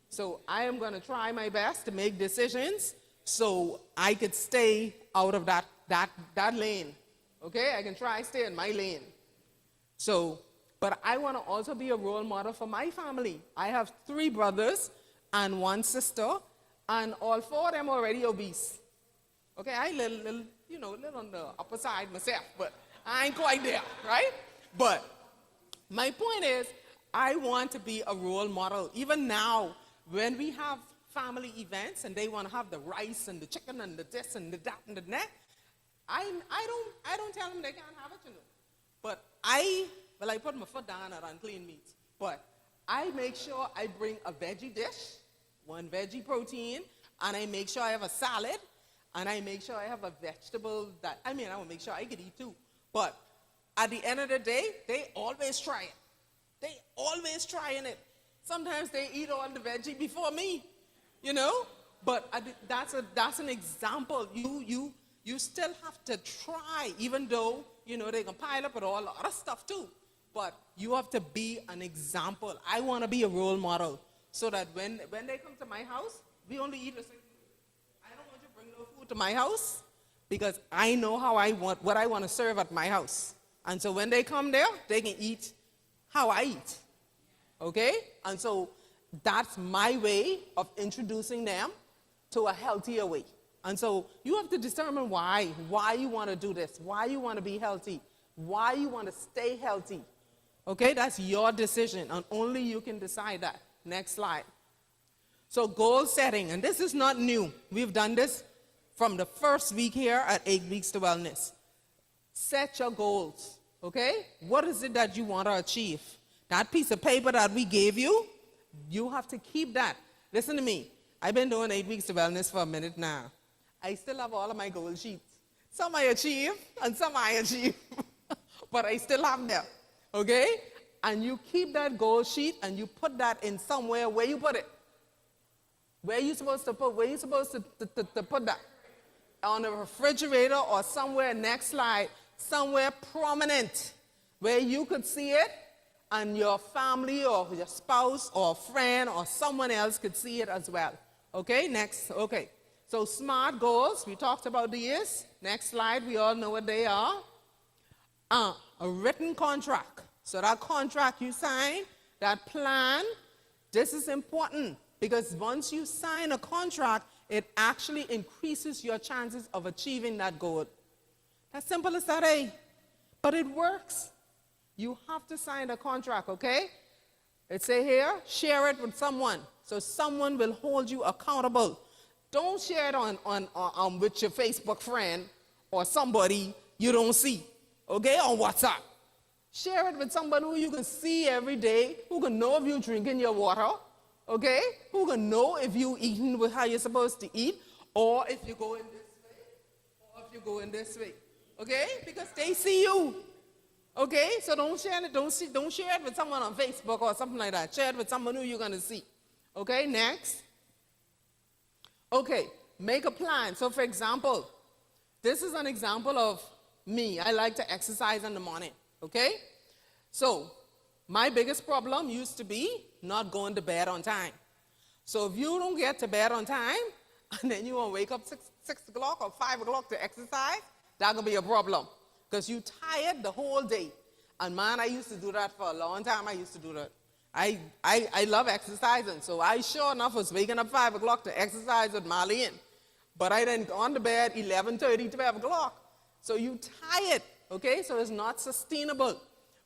So I am going to try my best to make decisions so I could stay out of that lane. Okay? I can try stay in my lane. So, but I want to also be a role model for my family. I have 3 brothers and 1 sister, and all 4 of them are already obese. Okay? I little on the upper side myself, but I ain't quite there, right? But my point is, I want to be a role model. Even now, when we have family events and they want to have the rice and the chicken and the this and the that and the that, I don't tell them they can't have it, But I put my foot down on clean meats. But I make sure I bring a veggie dish, one veggie protein, and I make sure I have a salad, and I make sure I have a vegetable I will make sure I could eat too. But at the end of the day, they always try it. They always trying it. Sometimes they eat all the veggie before me, But that's an example. You still have to try, even though, they can pile up with all the other stuff too. But you have to be an example. I want to be a role model so that when they come to my house, we only eat the same food. I don't want you to bring no food to my house because I know what I want to serve at my house. And so when they come there, they can eat how I eat. Okay? And so that's my way of introducing them to a healthier way. And so you have to determine why you want to do this, why you want to be healthy, why you want to stay healthy. Okay, that's your decision, and only you can decide that. Next slide. So goal setting, and this is not new. We've done this from the first week here at 8 Weeks to Wellness. Set your goals, okay? What is it that you want to achieve? That piece of paper that we gave you, you have to keep that. Listen to me. I've been doing 8 Weeks to Wellness for a minute now. I still have all of my goal sheets. Some I achieve, and some I achieve. But I still have them. Okay? And you keep that goal sheet and you put that in somewhere. Where you put it? Where are you supposed to put that? On the refrigerator or somewhere, next slide, somewhere prominent where you could see it and your family or your spouse or friend or someone else could see it as well. Okay, next. Okay. So SMART goals, we talked about these. Next slide, we all know what they are. A written contract. So that contract you sign, that plan, this is important because once you sign a contract, it actually increases your chances of achieving that goal. As simple as that, eh? But it works. You have to sign a contract, okay? It say here, share it with someone. So someone will hold you accountable. Don't share it on with your Facebook friend or somebody you don't see, okay, on WhatsApp. Share it with somebody who you can see every day, who can know if you're drinking your water, okay, who can know if you're eating with how you're supposed to eat, or if you go in this way, or if you go in this way, okay, because they see you, okay, so don't share it with someone on Facebook or something like that. Share it with someone who you're going to see, okay, next. Okay, make a plan. So for example, this is an example of me. I like to exercise in the morning, okay? So my biggest problem used to be not going to bed on time. So if you don't get to bed on time, and then you want to wake up 6 o'clock or 5 o'clock to exercise, that could be a problem because you tired the whole day. And man, I used to do that for a long time. I used to do that. I love exercising, so I sure enough was waking up 5 o'clock to exercise with Marlene. But I then gone to bed 11:30, 12 o'clock. So you tired, okay? So it's not sustainable.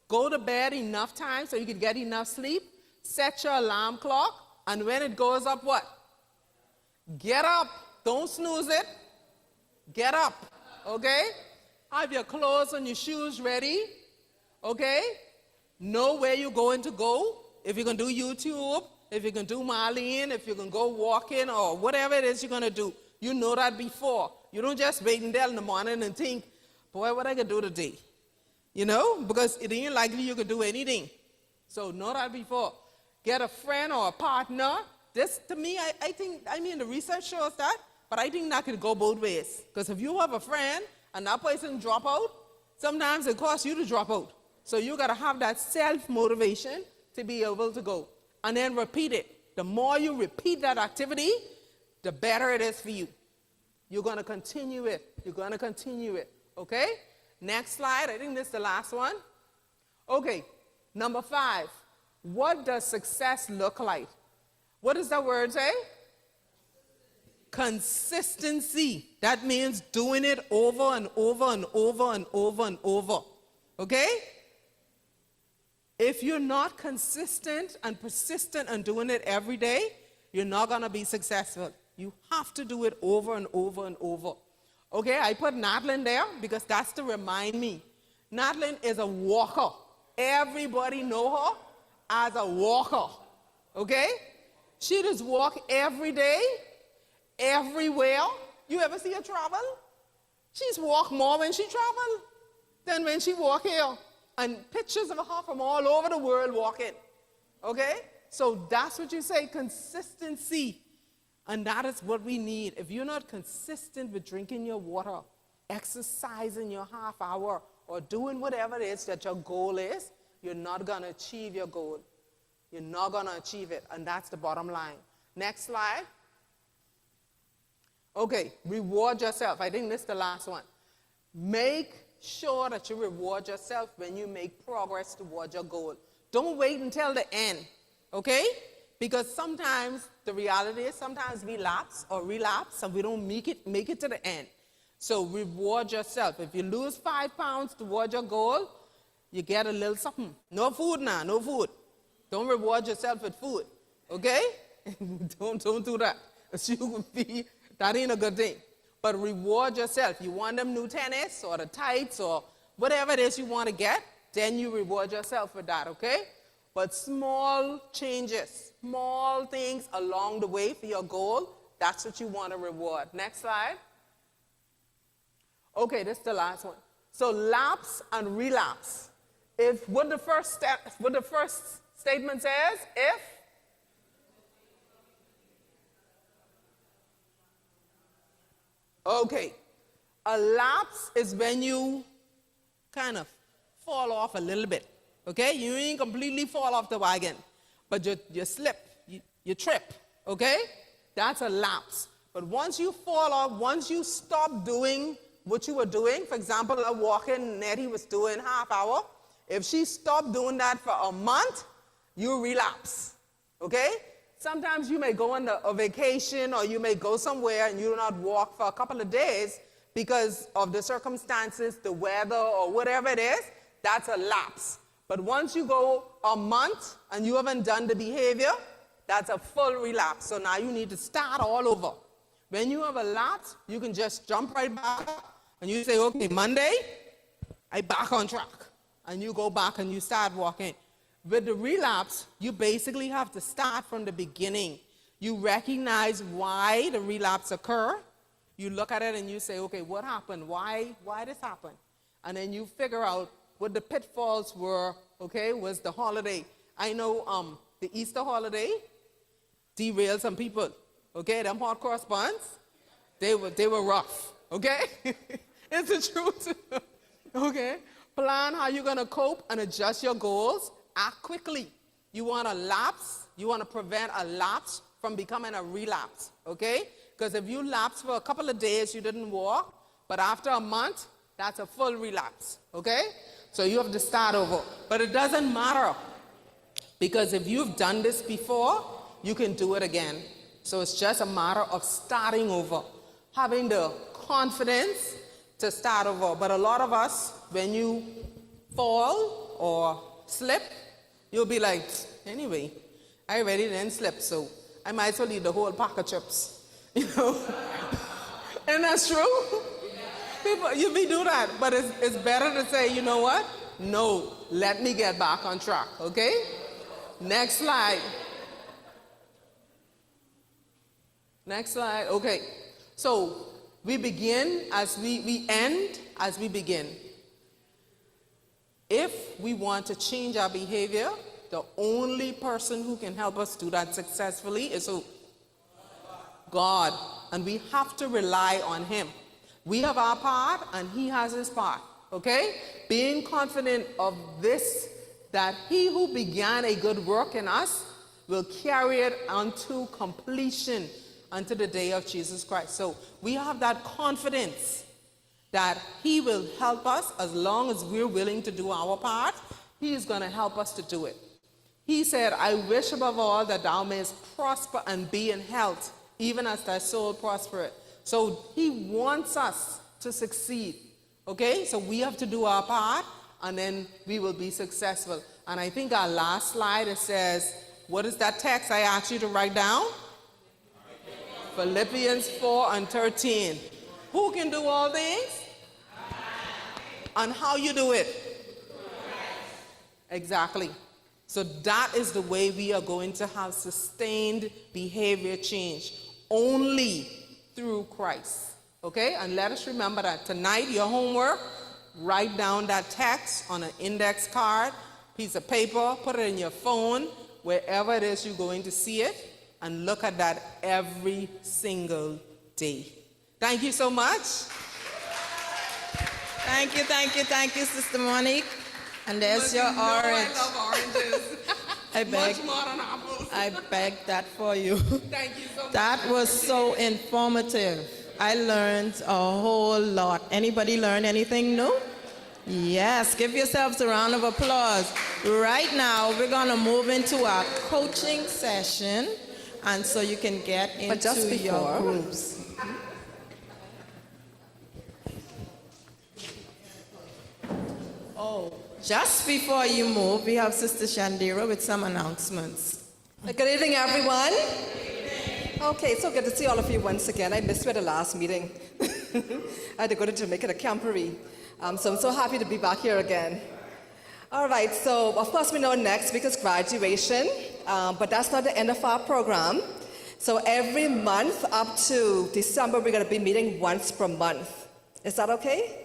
Go to bed enough time so you can get enough sleep. Set your alarm clock, and when it goes up, what? Get up. Don't snooze it. Get up, okay? Have your clothes and your shoes ready, okay? Know where you're going to go. If you can do YouTube, if you can do Marlene, if you can go walking or whatever it is you're going to do, you know that before. You don't just wait until in the morning and think, boy, what I can do today? You know, because it ain't likely you can do anything. So know that before. Get a friend or a partner. This, to me, I mean, the research shows that, but I think that could go both ways. Because if you have a friend and that person drop out, sometimes it costs you to drop out. So you got to have that self-motivation to be able to go. And then repeat it. The more you repeat that activity, the better it is for you. You're going to continue it. You're going to continue it. Okay? Next slide. I think this is the last one. Okay. Number 5. What does success look like? What does that word say? Consistency. That means doing it over and over and over and over and over. Okay? If you're not consistent and persistent and doing it every day, you're not going to be successful. You have to do it over and over and over. Okay, I put Nadeline there because that's to remind me. Nadeline is a walker. Everybody know her as a walker. Okay? She just walk every day, everywhere. You ever see her travel? She's walk more when she travel than when she walk here. And pictures of her from all over the world walking. Okay? So that's what you say, consistency. And that is what we need. If you're not consistent with drinking your water, exercising your half hour, or doing whatever it is that your goal is, you're not going to achieve your goal. You're not going to achieve it. And that's the bottom line. Next slide. Okay, reward yourself. I think this is the last one. Make sure that you reward yourself when you make progress toward your goal. Don't wait until the end, okay? Because sometimes the reality is sometimes we lapse or relapse and we don't make it to the end. So reward yourself. If you lose 5 pounds toward your goal, you get a little something. No food now, no food. Don't reward yourself with food, okay? don't do that. That ain't a good thing. But reward yourself. You want them new tennis or the tights or whatever it is you want to get, then you reward yourself with that, okay? But small changes, small things along the way for your goal, that's what you want to reward. Next slide. Okay, this is the last one. So lapse and relapse. If what the first statement says, if okay, a lapse is when you kind of fall off a little bit, okay? You ain't completely fall off the wagon, but you slip, you trip, okay? That's a lapse. But once you fall off, once you stop doing what you were doing, for example, a walking Nettie was doing half hour, if she stopped doing that for a month, you relapse, okay? Sometimes you may go on a vacation or you may go somewhere and you do not walk for a couple of days because of the circumstances, the weather, or whatever it is, that's a lapse. But once you go a month and you haven't done the behavior, that's a full relapse. So now you need to start all over. When you have a lapse, you can just jump right back and you say, okay, Monday, I back on track. And you go back and you start walking. With the relapse, you basically have to start from the beginning. You recognize why the relapse occurred. You look at it and you say, okay, what happened? Why this happened? And then you figure out what the pitfalls were, okay, was the holiday. I know the Easter holiday derailed some people, okay? Them hot cross buns, they were rough, okay? It's the truth, okay? Plan how you're going to cope and adjust your goals. Act quickly. You want to lapse. You want to prevent a lapse from becoming a relapse, okay? Because if you lapse for a couple of days, you didn't walk, but after a month, that's a full relapse, okay? So you have to start over. But it doesn't matter, because if you've done this before, you can do it again. So it's just a matter of starting over, having the confidence to start over. But a lot of us, when you fall or slip, you'll be like, anyway, I already didn't slip, so I might as well eat the whole pack of chips, you know? And that's true. People, you may do that, but it's better to say, you know what? No, let me get back on track, okay? Next slide. Next slide, okay. So we begin as we end as we begin. If we want to change our behavior, the only person who can help us do that successfully is who? God. And we have to rely on him. We have our part and he has his part, okay? Being confident of this, that he who began a good work in us will carry it unto completion unto the day of Jesus Christ. So we have that confidence that he will help us as long as we're willing to do our part. He is going to help us to do it. He said, I wish above all that thou mayest prosper and be in health, even as thy soul prospereth. So he wants us to succeed, okay? So we have to do our part, and then we will be successful. And I think our last slide, it says, what is that text I asked you to write down? Philippians 4:13. Who can do all things? And how you do it? Exactly. So that is the way we are going to have sustained behavior change, only through Christ. Okay? And let us remember that tonight, your homework, write down that text on an index card, piece of paper, put it in your phone, wherever it is you're going to see it, and look at that every single day. Thank you so much. Thank you, Sister Monique. And there's your orange. I love oranges. I beg, Much more than apples. I beg that for you. Thank you so much. That was so informative. I learned a whole lot. Anybody learn anything new? Yes, give yourselves a round of applause. Right now, we're going to move into our coaching session, and so you can get But just into your before- groups. Oh, just before you move, we have Sister Shandira with some announcements. Good evening, everyone. Okay, so good to see all of you once again. I missed you at the last meeting. I had to go to Jamaica to camporee. So I'm so happy to be back here again. All right, so of course we know next week is graduation, but that's not the end of our program. So every month up to December, we're going to be meeting once per month. Is that okay?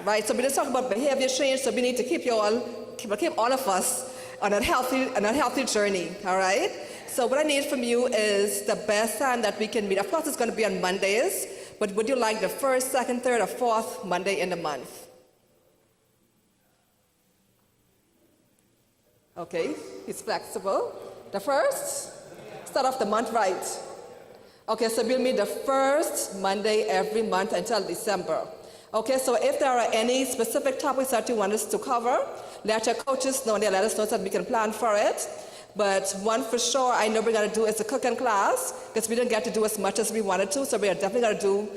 Right, so we just talk about behavior change, so we need to keep all of us on a healthy journey, all right? So what I need from you is the best time that we can meet. Of course, it's going to be on Mondays, but would you like the first, second, third, or fourth Monday in the month? Okay, he's flexible. The first? Start off the month right. Okay, so we'll meet the first Monday every month until December. Okay, so if there are any specific topics that you want us to cover, let your coaches know, and let us know so that we can plan for it. But one for sure I know we're going to do is a cooking class, because we didn't get to do as much as we wanted to, so we are definitely going to do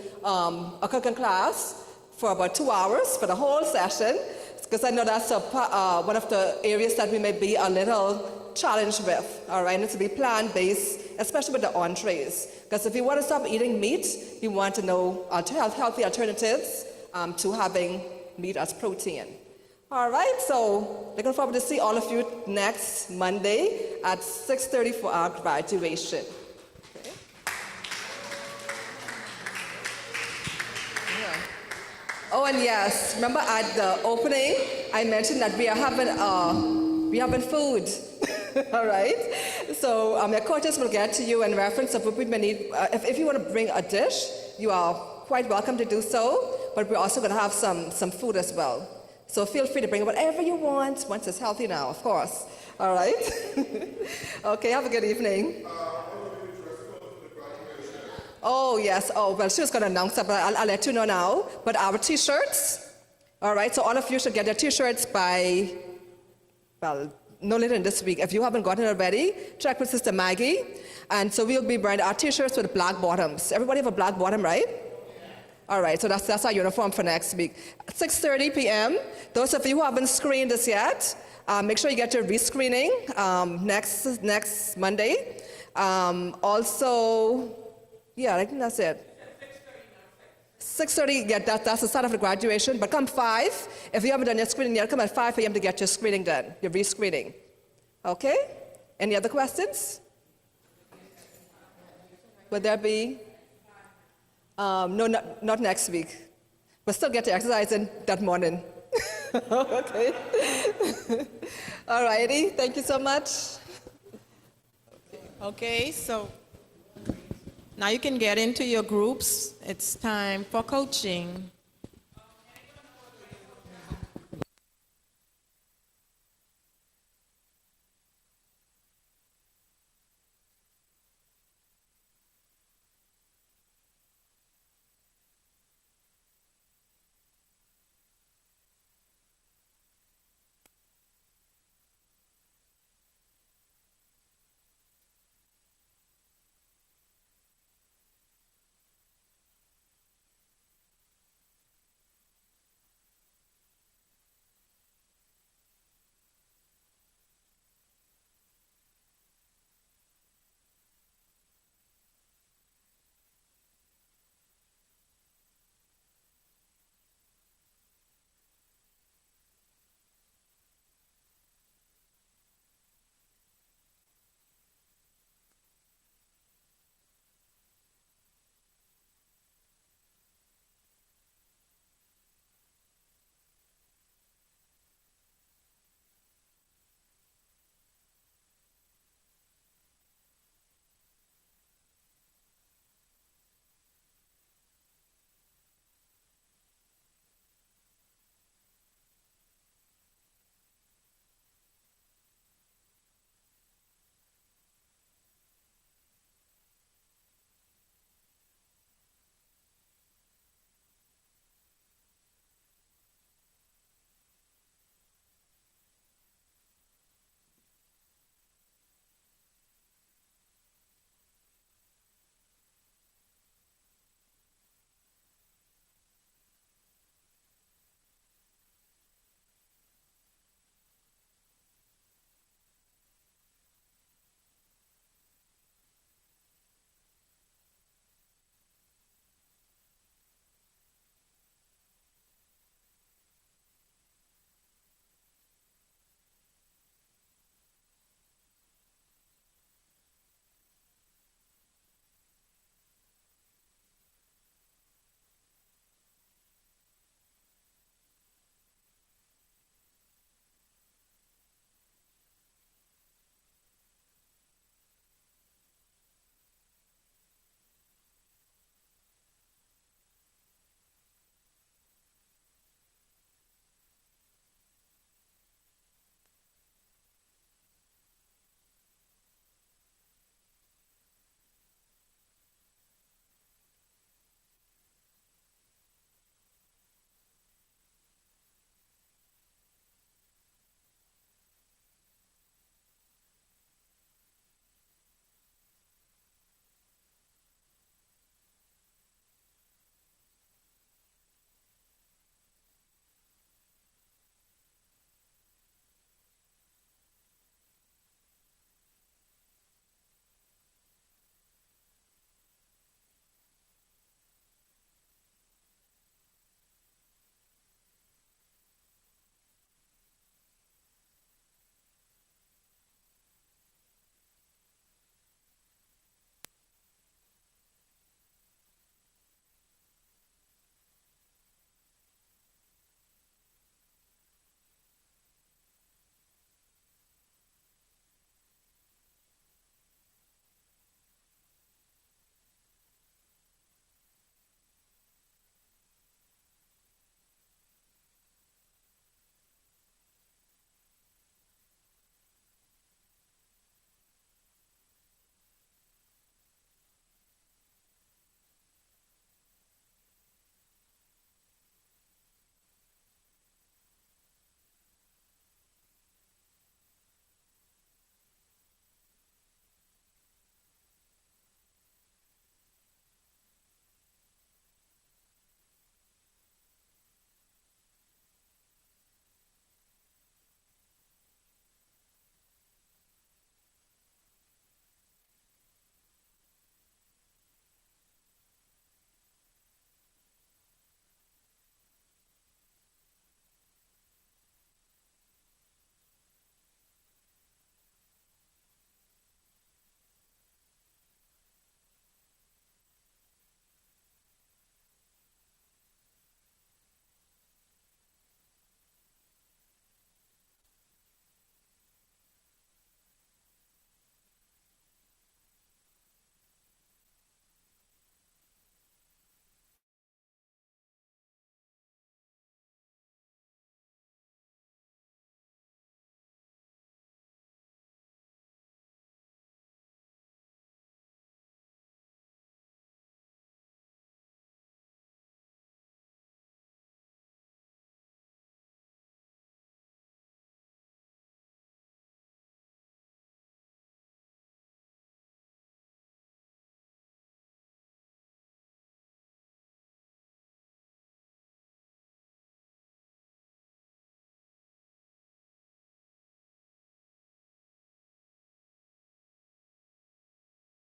a cooking class for about 2 hours for the whole session, because I know that's one of the areas that we may be a little challenged with, all right? And it's to be plant-based, especially with the entrees, because if you want to stop eating meat, you want to know healthy alternatives to having meat as protein. All right, so looking forward to see all of you next Monday at 6:30 for our graduation. Okay. Yeah. Oh, and yes, remember at the opening, I mentioned that we are having food. All right, so your coaches will get to you in reference of what we may need. If you want to bring a dish, you are quite welcome to do so, but we're also going to have some food as well. So feel free to bring whatever you want, once it's healthy now, of course. All right? Okay, have a good evening. Oh, yes. Oh, well, she was going to announce that, but I'll let you know now. But our T-shirts, all right, so all of you should get their T-shirts by, well, no later than this week. If you haven't gotten it already, check with Sister Maggie. And so we'll be wearing our T-shirts with black bottoms. Everybody have a black bottom, right? All right, so that's our uniform for next week. 6:30 p.m. Those of you who haven't screened this yet, make sure you get your rescreening next Monday. Also, yeah, I think that's it. 6:30, yeah, that's the start of the graduation. But come 5, if you haven't done your screening yet, come at 5 p.m. to get your screening done, your rescreening. Okay? Any other questions? Would there be? No, not next week. But still get your exercise in that morning. Okay. All righty. Thank you so much. Okay, so now you can get into your groups. It's time for coaching.